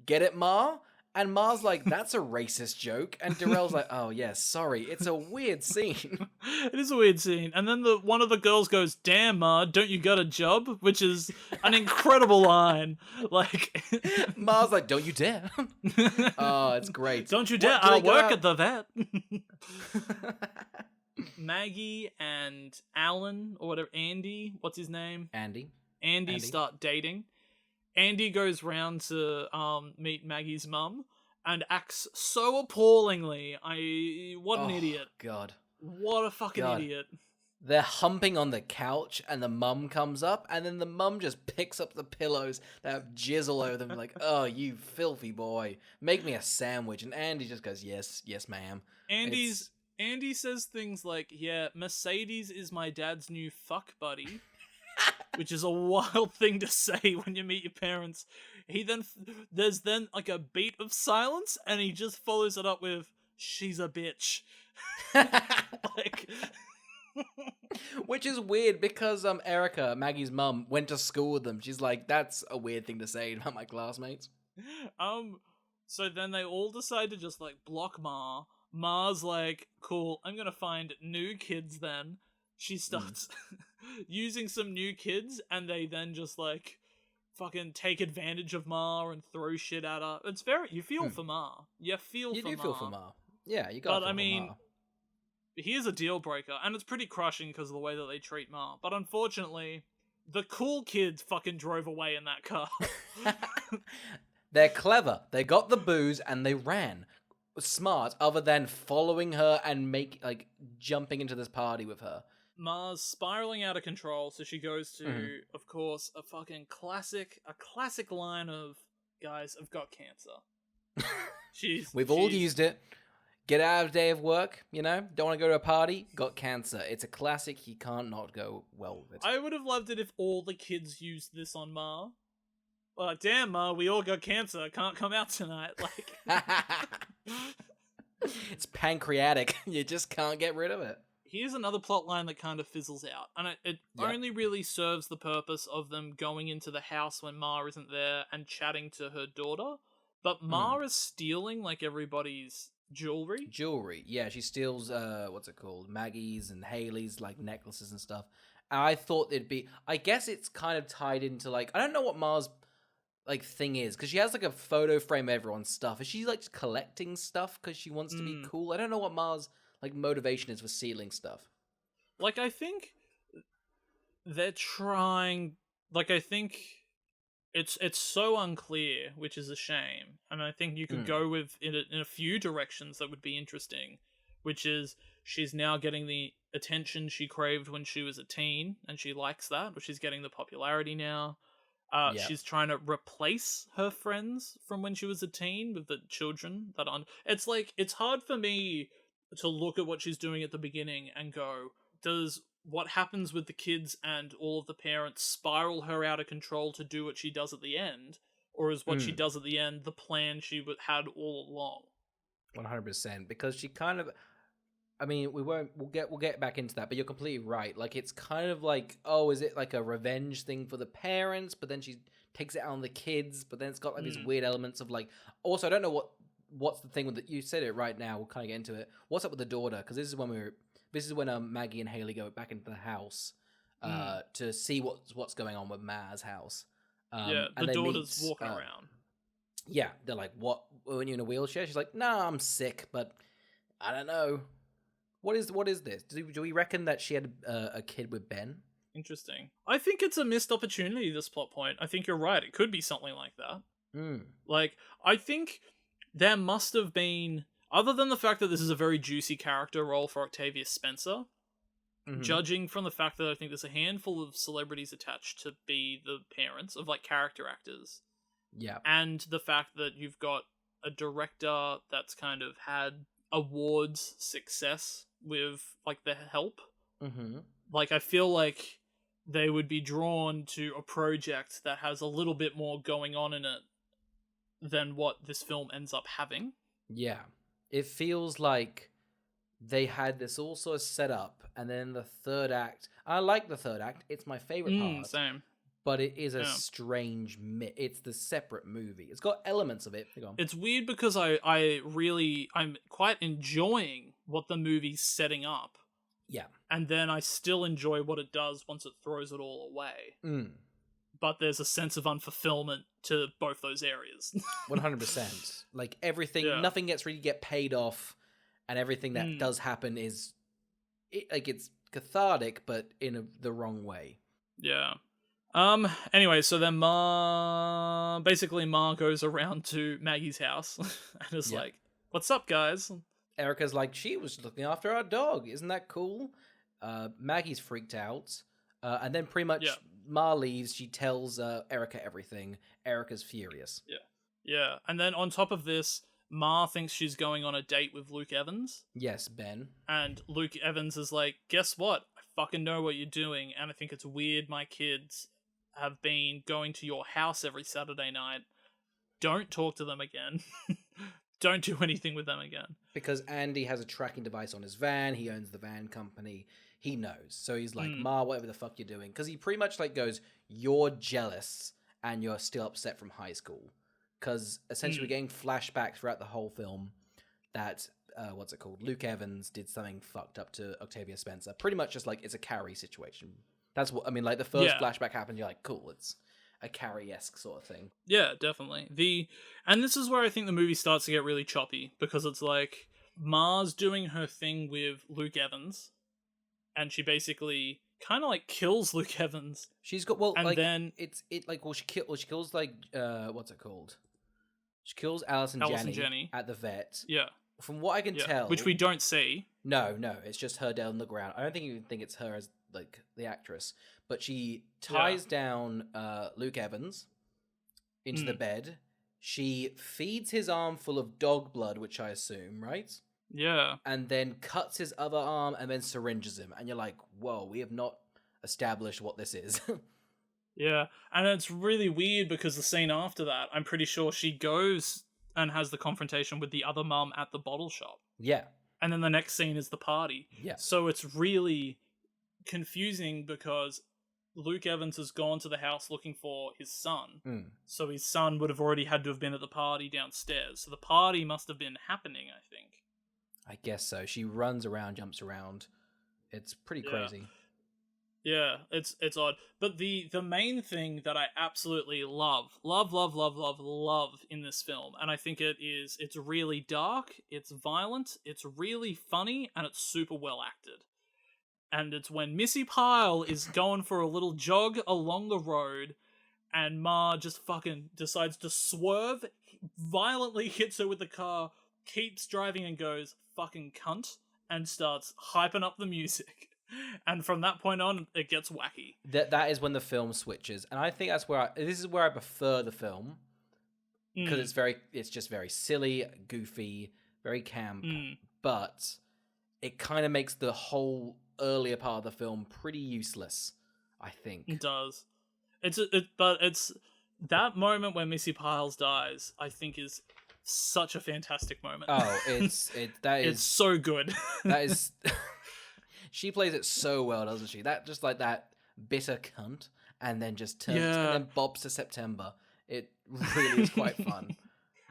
get it, Ma? And Ma's like, that's a racist joke. And Darrell's like, oh, yeah, sorry. It's a weird scene. It is a weird scene. And then one of the girls goes, damn, Ma, don't you got a job? Which is an incredible line. Like, Ma's like, don't you dare. Oh, it's great. Don't you dare. I'll work at the vet. Maggie and Alan, or whatever, Andy, what's his name? Andy Start dating. Andy goes round to meet Maggie's mum, and acts so appallingly. What an idiot. God. What a fucking God. idiot. They're humping on the couch, and the mum comes up, and then the mum just picks up the pillows that have jizz all over them, like, oh, you filthy boy, make me a sandwich. And Andy just goes, yes, ma'am. Andy says things like, yeah, Mercedes is my dad's new fuck buddy, which is a wild thing to say when you meet your parents. There's then like a beat of silence, and he just follows it up with, she's a bitch. Like... Which is weird because Erica, Maggie's mum, went to school with them. She's like, that's a weird thing to say about my classmates. So then they all decide to just like block Ma. Ma's like, cool, I'm gonna find new kids then. She starts using some new kids, and they then just like fucking take advantage of Ma and throw shit at her. It's you feel for Ma. You feel for Ma. Yeah, you got. But I mean, here's a deal breaker, and it's pretty crushing because of the way that they treat Ma. But unfortunately, the cool kids fucking drove away in that car. They're clever. They got the booze and they ran. Smart, other than following her and jumping into this party with her. Ma's spiraling out of control, so she goes to, of course, a classic line of, guys, I've got cancer. We've all used it. Get out of a day of work, don't want to go to a party, got cancer. It's a classic, you can't not go well with it. I would have loved it if all the kids used this on Ma. Like, damn, Ma, we all got cancer, can't come out tonight. Like, it's pancreatic, you just can't get rid of it. Here's another plot line that kind of fizzles out, and it only really serves the purpose of them going into the house when Ma isn't there and chatting to her daughter, but Ma is stealing, like, everybody's jewelry, yeah, she steals Maggie's and Haley's like necklaces and stuff. And I thought it'd be, I guess it's kind of tied into like, I don't know what Ma's like thing is, because she has like a photo frame of everyone's stuff. Is she like just collecting stuff because she wants to be cool? I don't know what Ma's like motivation is for stealing stuff. Like, I think they're trying, like, I think it's so unclear, which is a shame. And I think you could go with in a few directions that would be interesting, which is she's now getting the attention she craved when she was a teen, and she likes that, but she's getting the popularity now. She's trying to replace her friends from when she was a teen with the children that aren't. It's like, it's hard for me to look at what she's doing at the beginning and go, does what happens with the kids and all of the parents spiral her out of control to do what she does at the end? Or is what she does at the end the plan she had all along? 100%, because she kind of, I mean, we'll get back into that, but you're completely right. Like, it's kind of like, oh, is it like a revenge thing for the parents, but then she takes it out on the kids, but then it's got like these weird elements of like, also, I don't know what's the thing with it. You said it right now, we'll kind of get into it. What's up with the daughter? Because this is when Maggie and Haley go back into the house to see what's going on with Ma's house. The daughter's walking around. Yeah, they're like, what, when you're in a wheelchair? She's like, nah, I'm sick, but I don't know. What is this? Do we reckon that she had a kid with Ben? Interesting. I think it's a missed opportunity, this plot point. I think you're right. It could be something like that. Like, I think there must have been, other than the fact that this is a very juicy character role for Octavia Spencer, judging from the fact that I think there's a handful of celebrities attached to be the parents of, like, character actors. Yeah. And the fact that you've got a director that's kind of had awards success with, like, The Help. Like, I feel like they would be drawn to a project that has a little bit more going on in it than what this film ends up having. Yeah. It feels like they had this all sort of set up, and then the third act, I like the third act, it's my favorite part. Same. But it is a strange it's the separate movie. It's got elements of it. It's weird because I'm quite enjoying what the movie's setting up. Yeah. And then I still enjoy what it does once it throws it all away. But there's a sense of unfulfillment to both those areas. 100%. Like, everything, nothing gets paid off, and everything that does happen it's cathartic, but in the wrong way. Yeah. Anyway, so then Ma goes around to Maggie's house and is Yep. like, "What's up, guys?" Erica's like, she was looking after our dog. Isn't that cool? Maggie's freaked out. And then pretty much Yeah. Ma leaves. She tells Erica everything. Erica's furious. Yeah. And then on top of this, Ma thinks she's going on a date with Luke Evans. Yes, Ben. And Luke Evans is like, "Guess what? I fucking know what you're doing, and I think it's weird my kids have been going to your house every Saturday night. Don't talk to them again. Don't do anything with them again." Because Andy has a tracking device on his van. He owns the van company. He knows. So he's like, Ma, whatever the fuck you're doing. Because he pretty much like goes, you're jealous and you're still upset from high school. Because essentially we're getting flashbacks throughout the whole film that, what's it called? Luke Evans did something fucked up to Octavia Spencer. Pretty much just like it's a Carrie situation. That's what, I mean, like the first flashback happened, you're like, cool, it's a Carrie-esque sort of thing. Yeah, definitely. And this is where I think the movie starts to get really choppy, because it's like Ma's doing her thing with Luke Evans, and she basically kind of like kills Luke Evans. She's got, well, and like, then she kills like, what's it called? She kills Alice and Jenny at the vet. Yeah. From what I can tell, which we don't see. No, it's just her down on the ground. I don't even think it's her as like the actress, but she ties down Luke Evans into the bed. She feeds his arm full of dog blood, which I assume, right? Yeah. And then cuts his other arm and then syringes him. And you're like, whoa, we have not established what this is. Yeah, and it's really weird because the scene after that, I'm pretty sure she goes and has the confrontation with the other mum at the bottle shop. Yeah. And then the next scene is the party. Yeah. So it's really confusing because Luke Evans has gone to the house looking for his son. So his son would have already had to have been at the party downstairs. So the party must have been happening, I think. I guess so. She runs around, jumps around. It's pretty crazy. Yeah, it's odd. But the main thing that I absolutely love in this film, and I think it's really dark, it's violent, it's really funny, and it's super well acted. And it's when Missy Pyle is going for a little jog along the road, and Ma just fucking decides to swerve, violently hits her with the car, keeps driving and goes, "Fucking cunt," and starts hyping up the music. And from that point on, it gets wacky. That is when the film switches, and I think this is where I prefer the film, because it's just very silly, goofy, very camp, but it kind of makes the whole earlier part of the film pretty useless, I think. It does. But it's that moment where Missy Pyles dies, I think, is such a fantastic moment. Oh, it's so good. That is. She plays it so well, doesn't she? That just like that bitter cunt, and then just turns and then bobs to September. It really is quite fun.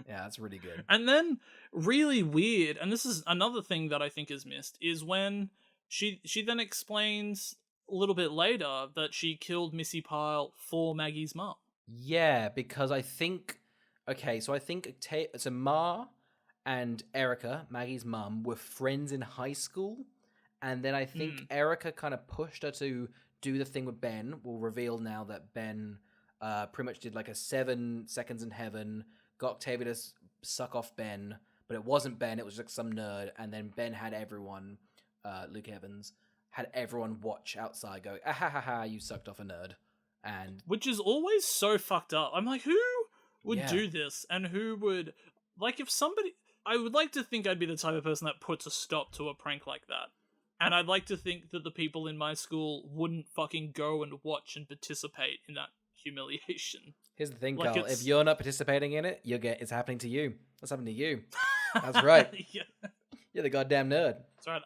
Yeah, it's really good. And then really weird, and this is another thing that I think is missed, is when she then explains a little bit later that she killed Missy Pyle for Maggie's mum. Yeah, because I think so Ma and Erica, Maggie's mum, were friends in high school. And then I think Erica kind of pushed her to do the thing with Ben. We'll reveal now that Ben pretty much did like a 7 seconds in heaven, got Octavia to suck off Ben, but it wasn't Ben, it was like some nerd. And then Ben had everyone, Luke Evans, had everyone watch outside go, ah ha ha ha, you sucked off a nerd. And which is always so fucked up. I'm like, who would do this? And who would, like, if somebody, I would like to think I'd be the type of person that puts a stop to a prank like that. And I'd like to think that the people in my school wouldn't fucking go and watch and participate in that humiliation. Here's the thing, like, Carl. If you're not participating in it, it's happening to you. What's happening to you? That's right. You're the goddamn nerd. That's right.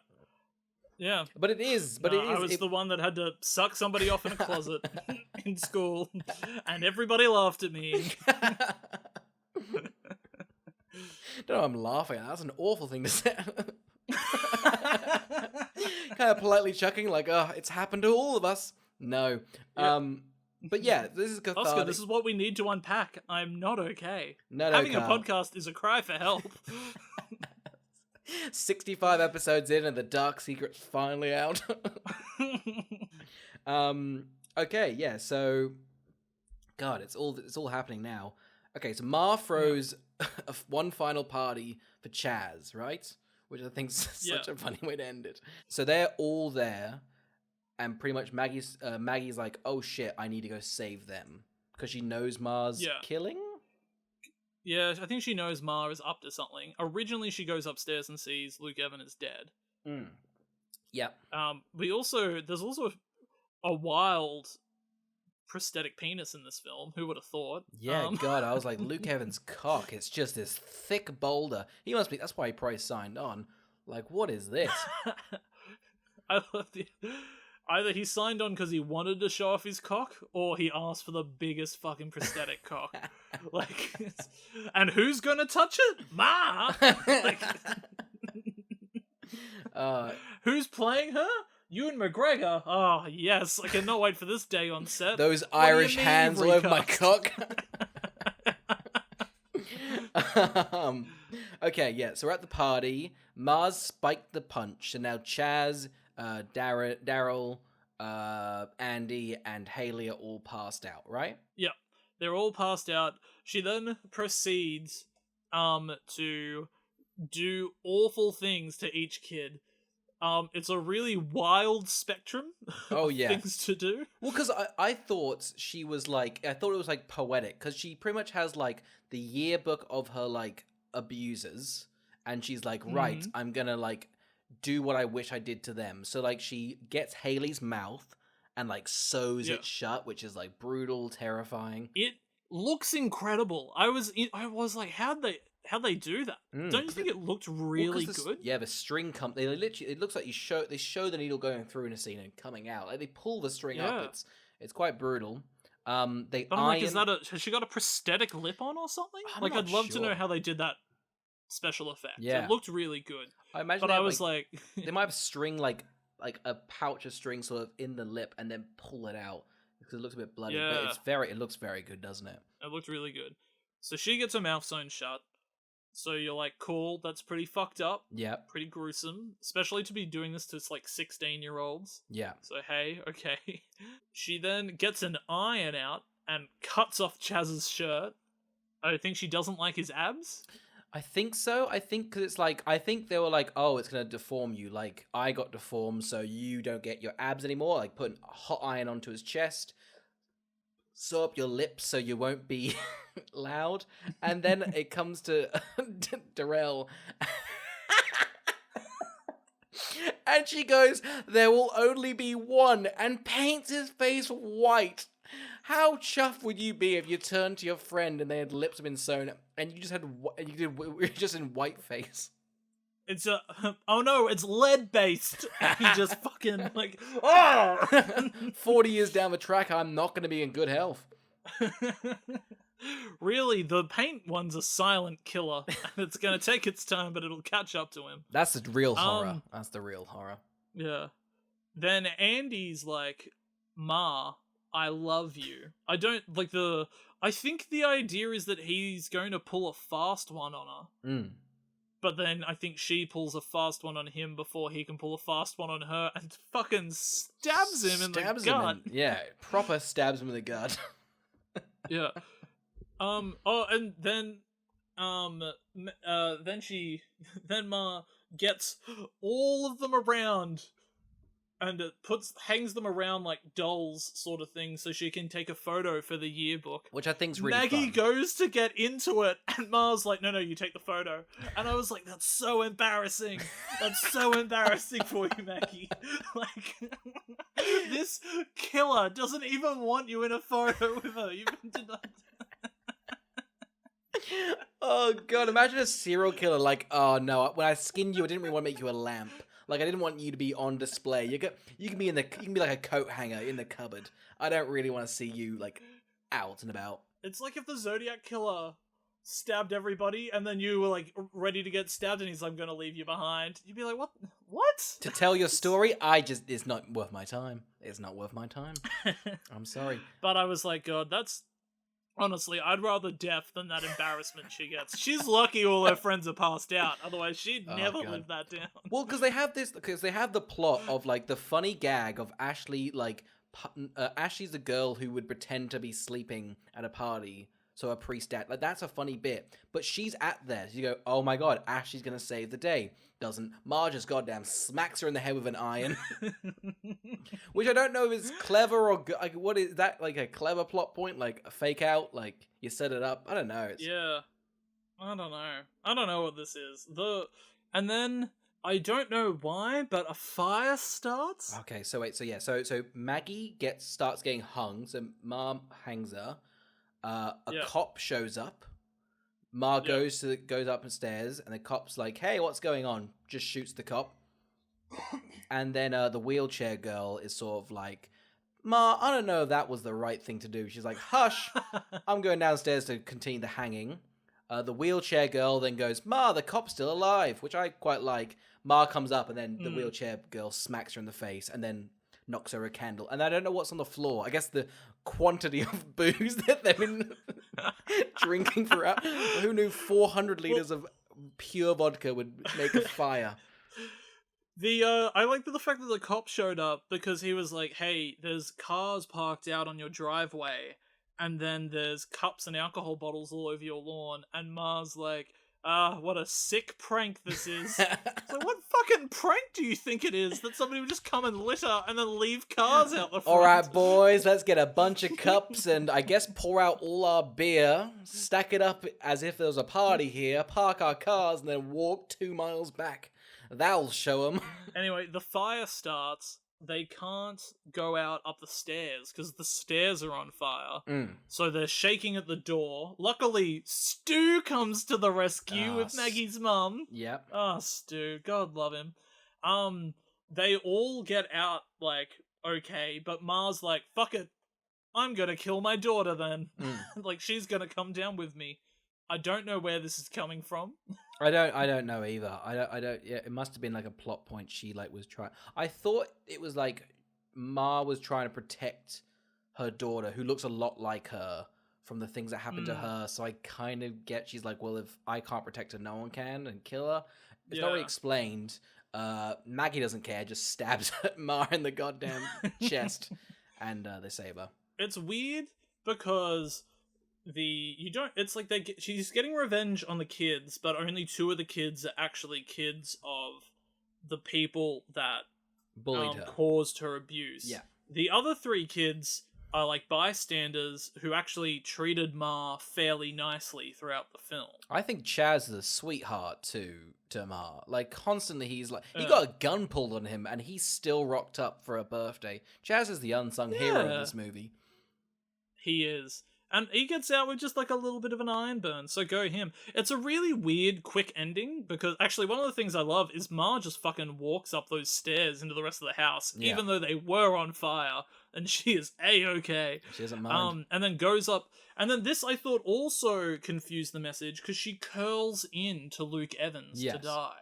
Yeah. But it is. I was the one that had to suck somebody off in a closet in school, and everybody laughed at me. Don't know, I'm laughing. That's an awful thing to say. Kind of politely chucking, like, oh, it's happened to all of us. No. But yeah, this is cathartic. Oscar, this is what we need to unpack. I'm not okay. No, Having Carl. a podcast is a cry for help. 65 episodes in and the dark secret's finally out. Okay, yeah, so God, it's all happening now. Okay, so Ma throws one final party for Chaz, right? Which I think's such a funny way to end it. So they're all there, and pretty much Maggie's like, oh shit, I need to go save them. Because she knows Ma's killing? Yeah, I think she knows Ma is up to something. Originally, she goes upstairs and sees Luke Evans is dead. Yeah. There's also a wild prosthetic penis in this film. Who would have thought? Yeah, God, I was like, Luke Evans' cock, it's just this thick boulder. He must be, that's why he probably signed on. Like, what is this? I love either he signed on because he wanted to show off his cock, or he asked for the biggest fucking prosthetic cock. Like, and who's gonna touch it? Ma! Like, who's playing her? Ewan McGregor. Oh, yes. I cannot wait for this day on set. Those Irish hands all over my cock. Okay, yeah, so we're at the party. Mars spiked the punch, and now Chaz, Daryl, Andy, and Haley are all passed out, right? Yep. They're all passed out. She then proceeds to do awful things to each kid. It's a really wild spectrum of things to do. Well, because I thought she was like, I thought it was like poetic, because she pretty much has like the yearbook of her like abusers, and she's like, right, I'm gonna like do what I wish I did to them. So like she gets Haley's mouth and like sews it shut, which is like brutal, terrifying. It looks incredible. I was like, how'd they do that? Don't you think it looked really good? Yeah, the string they literally, it looks like they show the needle going through in a scene and coming out. Like they pull the string up. It's quite brutal. Has she got a prosthetic lip on or something? I'd love to know how they did that special effect. Yeah, it looked really good. I imagine, but I was like, they might have string like a pouch of string sort of in the lip and then pull it out because it looks a bit bloody. Yeah. But it looks very good, doesn't it? It looked really good. So she gets her mouth sewn shut. So you're like, cool, that's pretty fucked up. Yeah. Pretty gruesome. Especially to be doing this to like 16-year-olds. Yeah. So hey, okay. She then gets an iron out and cuts off Chaz's shirt. I think she doesn't like his abs. I think so. I think because it's like, I think they were like, oh, it's going to deform you. Like, I got deformed, so you don't get your abs anymore. Like, putting a hot iron onto his chest. Sew up your lips so you won't be loud. And then it comes to Darrell. And she goes, there will only be one, and paints his face white. How chuffed would you be if you turned to your friend and their lips have been sewn and you just were just in white face? It's oh no, it's lead based. And he just fucking like, oh! 40 years down the track, I'm not going to be in good health. Really, the paint one's a silent killer. And it's going to take its time, but it'll catch up to him. That's the real horror. That's the real horror. Yeah. Then Andy's like, Ma, I love you. I think the idea is that he's going to pull a fast one on her. But then I think she pulls a fast one on him before he can pull a fast one on her and fucking stabs him in the gut. Yeah, proper stabs him in the gut. Yeah. And then then Ma gets all of them around and hangs them around like dolls sort of thing so she can take a photo for the yearbook. Which I think's really Maggie fun. goes to get into it and Ma's like, no, you take the photo. And I was like, that's so embarrassing. That's so embarrassing for you, Maggie. Like, this killer doesn't even want you in a photo with her. You did not... Oh god, imagine a serial killer like, oh no, when I skinned you I didn't really want to make you a lamp. Like, I didn't want you to be on display. You can be like a coat hanger in the cupboard. I don't really want to see you like out and about. It's like if the Zodiac killer stabbed everybody and then you were like ready to get stabbed and he's like, I'm gonna leave you behind. You'd be like, what? To tell your story, it's not worth my time. It's not worth my time. I'm sorry. But I was like, God, that's... Honestly, I'd rather death than that embarrassment she gets. She's lucky all her friends are passed out. Otherwise, she'd never live that down. Well, because they have the plot of like the funny gag of Ashley like Ashley's the girl who would pretend to be sleeping at a party, so a priest like that's a funny bit. But she's at there. You go, oh my god, Ashley's gonna save the day. Doesn't. Marge just goddamn smacks her in the head with an iron, which I don't know if it's clever or like what is that, like a clever plot point, like a fake out, like you set it up. I don't know. Yeah, I don't know what this is. And then I don't know why, but a fire starts. Okay, so wait, so Maggie starts getting hung. So Mom hangs her. A cop shows up. Ma goes upstairs, and the cop's like, "Hey, what's going on?" Just shoots the cop. And then the wheelchair girl is sort of like, "Ma, I don't know if that was the right thing to do." She's like, "Hush, I'm going downstairs to continue the hanging." The wheelchair girl then goes, "Ma, the cop's still alive," which I quite like. Ma comes up, and then the wheelchair girl smacks her in the face, and then knocks her a candle. And I don't know what's on the floor. I guess the quantity of booze that they've been drinking throughout. Who knew 400 liters of pure vodka would make a fire? I like the fact that the cop showed up because he was like, "Hey, there's cars parked out on your driveway, and then there's cups and alcohol bottles all over your lawn." And Ma's like, what a sick prank this is. So what fucking prank do you think it is? That somebody would just come and litter and then leave cars out the front? Alright, boys, let's get a bunch of cups and I guess pour out all our beer, stack it up as if there was a party here, park our cars, and then walk 2 miles back. That'll show them. Anyway, the fire starts. They can't go out up the stairs because the stairs are on fire. So they're shaking at the door. Luckily, Stu comes to the rescue with Maggie's mum. Yep. Stu, God love him. They all get out, like, okay, but Ma's like, fuck it, I'm gonna kill my daughter then. Like, she's gonna come down with me. I don't know where this is coming from. I don't know either. I don't. Yeah, it must have been like a plot point. She like was trying. I thought it was like Ma was trying to protect her daughter, who looks a lot like her, from the things that happened to her. So I kind of get she's like, well, if I can't protect her, no one can, and kill her. It's not really explained. Maggie doesn't care. Just stabs Ma in the goddamn chest, and they save her. It's weird because it's like she's getting revenge on the kids, but only 2 of the kids are actually kids of the people that bullied her, caused her abuse. Yeah. The other 3 kids are like bystanders who actually treated Ma fairly nicely throughout the film. I think Chaz is a sweetheart to Ma. Like constantly he's like he got a gun pulled on him and he's still rocked up for her birthday. Chaz is the unsung hero of this movie. He is. And he gets out with just like a little bit of an iron burn, so go him. It's a really weird, quick ending, because actually one of the things I love is Ma just fucking walks up those stairs into the rest of the house, even though they were on fire, and she is A-okay. She doesn't mind. And then goes up, and then this I thought also confused the message, because she curls in to Luke Evans to die.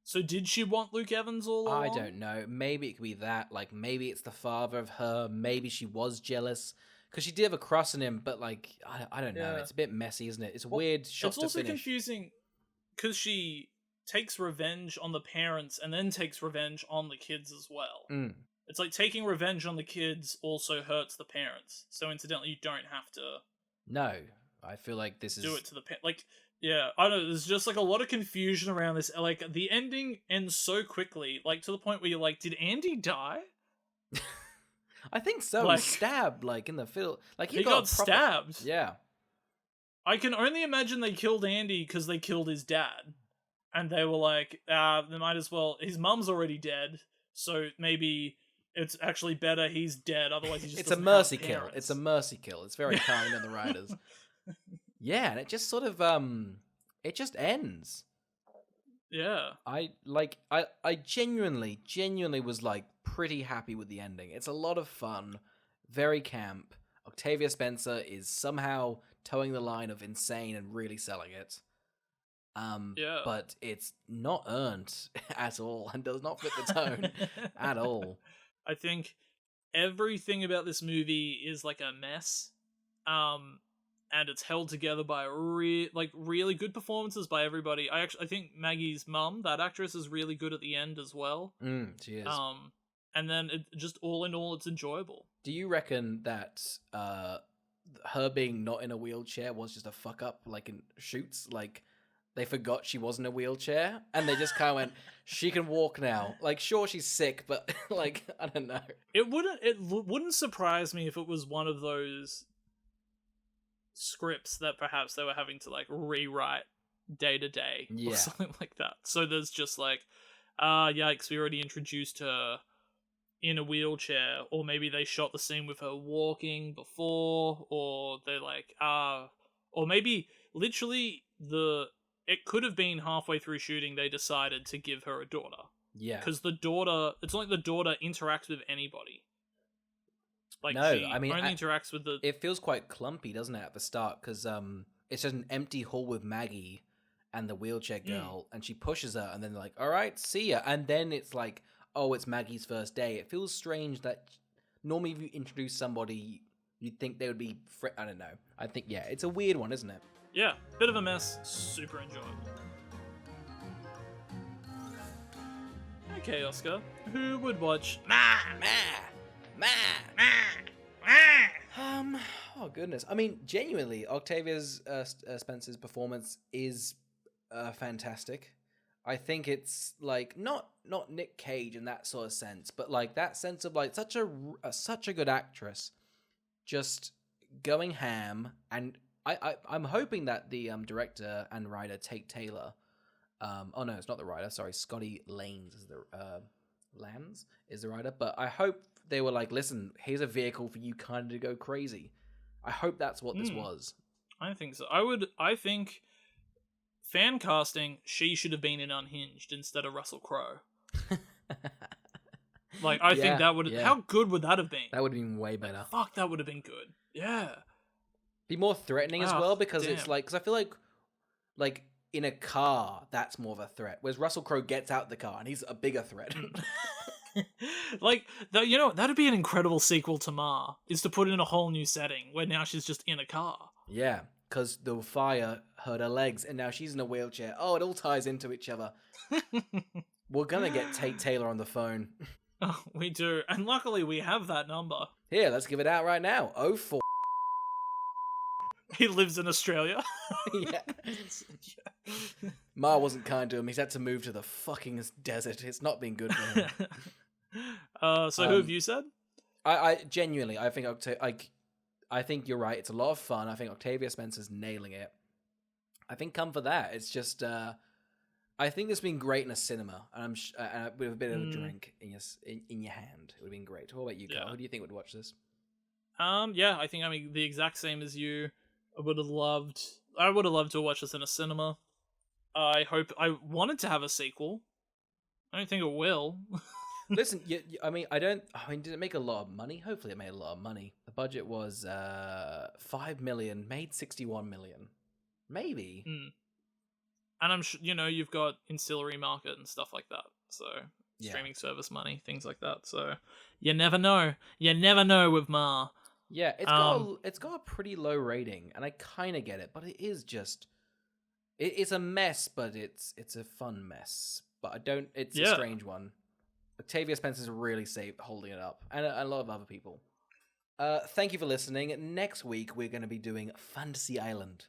So did she want Luke Evans all along? I don't know. Maybe it could be that, like maybe it's the father of her, maybe she was jealous. Because she did have a crush on him, but like I don't know. It's a bit messy, isn't it? It's weird shot to finish. It's also confusing because she takes revenge on the parents and then takes revenge on the kids as well. It's like taking revenge on the kids also hurts the parents. So incidentally, you don't have to. No, I feel like this is do it to the like. Yeah, I don't know. There's just like a lot of confusion around this. Like the ending ends so quickly, like to the point where you're like, did Andy die? I think so. Like, he stabbed, like in the film. Like he got stabbed. Yeah. I can only imagine they killed Andy because they killed his dad, and they were like, they might as well. His mum's already dead, so maybe it's actually better he's dead. Otherwise, he just it's a mercy kill. It's a mercy kill. It's very kind of the writers. Yeah, and it just sort of it just ends. Yeah. I genuinely was like pretty happy with the ending. It's a lot of fun, very camp. Octavia Spencer is somehow towing the line of insane and really selling it. But it's not earned at all and does not fit the tone at all. I think everything about this movie is like a mess. And it's held together by really good performances by everybody. I think Maggie's mum, that actress, is really good at the end as well. She is. and then it just all in all, it's enjoyable. Do you reckon that her being not in a wheelchair was just a fuck up, like in Shoots? Like, they forgot she was in a wheelchair, and they just kind of went, she can walk now. Like, sure, she's sick, but, like, I don't know. It wouldn't surprise me if it was one of those scripts that perhaps they were having to, like, rewrite day to day or something like that. So there's just like, yikes, we already introduced her in a wheelchair, or maybe they shot the scene with her walking before, or they're like, or maybe literally it could have been halfway through shooting they decided to give her a daughter. Yeah. Because it's not like the daughter interacts with anybody. Like, no, she only interacts with the... It feels quite clumpy, doesn't it, at the start? Because it's just an empty hall with Maggie and the wheelchair girl, and she pushes her, and then they're like, all right, see ya. And then it's like, oh, it's Maggie's first day. It feels strange that normally if you introduce somebody, you'd think they would be... I don't know. I think, yeah, it's a weird one, isn't it? Yeah, bit of a mess, super enjoyable. Okay, Oscar, who would watch Oh goodness. I mean, genuinely, Octavia Spencer's performance is fantastic. I think it's like not Nick Cage in that sort of sense, but like that sense of like such a good actress, just going ham. And I'm hoping that the director and writer Taylor, oh no, it's not the writer. Sorry, Scotty Lanez is the writer. But I hope they were like, listen, here's a vehicle for you kind of to go crazy. I hope that's what this was. I think so. I think fan casting, she should have been in Unhinged instead of Russell Crowe. Like, I think that would... Yeah. How good would that have been? That would have been way better. Like, fuck, that would have been good. Yeah. Be more threatening as well, because it's like... Because I feel like in a car, that's more of a threat. Whereas Russell Crowe gets out the car, and he's a bigger threat. Like, you know, that'd be an incredible sequel to Ma, is to put it in a whole new setting, where now she's just in a car. Yeah, because the fire hurt her legs, and now she's in a wheelchair. Oh, it all ties into each other. We're gonna get Taylor on the phone. Oh, we do, and luckily we have that number. Here, let's give it out right now. 04. He lives in Australia. Yeah. Ma wasn't kind to him. He's had to move to the fucking desert. It's not been good for him. So who have you said? I genuinely, I think I think you're right. It's a lot of fun. I think Octavia Spencer's nailing it. I think come for that. It's just, I think it's been great in a cinema, and with a bit of a drink in your hand, it would have been great. What about you, Carl? Who do you think would watch this? Yeah, I think I'm the exact same as you. I would have loved to watch this in a cinema. I wanted to have a sequel. I don't think it will. Listen, did it make a lot of money? Hopefully it made a lot of money. The budget was $5 million, made $61 million. Maybe. And I'm sure, you've got ancillary market and stuff like that. So, streaming service money, things like that. So, you never know. You never know with Ma. Yeah, it's got a pretty low rating, and I kind of get it, but it is just... It's a mess, but it's a fun mess. But it's a strange one. Octavia Spencer's really holding it up, and a lot of other people. Thank you for listening. Next week, we're going to be doing Fantasy Island.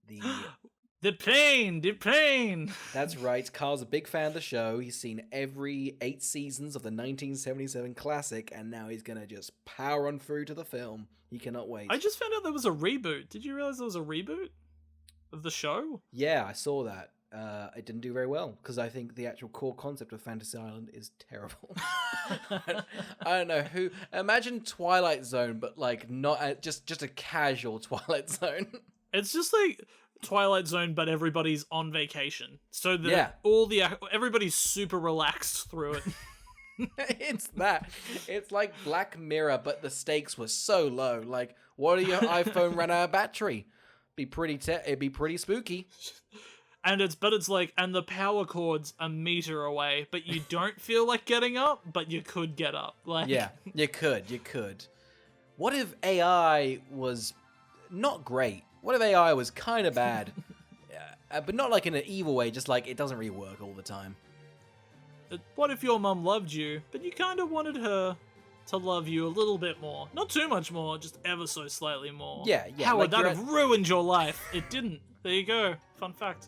The plane! That's right. Carl's a big fan of the show. He's seen every 8 seasons of the 1977 classic, and now he's going to just power on through to the film. He cannot wait. I just found out there was a reboot. Did you realize there was a reboot of the show? Yeah, I saw that. It didn't do very well, because I think the actual core concept of Fantasy Island is terrible. I don't know who... Imagine Twilight Zone, but like not just a casual Twilight Zone. It's just like Twilight Zone, but everybody's on vacation. So everybody's super relaxed through it. It's that. It's like Black Mirror, but the stakes were so low. Like, what if your iPhone ran out of battery? It'd be pretty spooky. And it's like, and the power cord's a meter away, but you don't feel like getting up, but you could get up. Like, yeah, you could. What if AI was not great? What if AI was kind of bad? But not like in an evil way, just like it doesn't really work all the time. What if your mum loved you, but you kind of wanted her to love you a little bit more? Not too much more, just ever so slightly more. Yeah, How would like that have ruined your life? It didn't. There you go. Fun fact.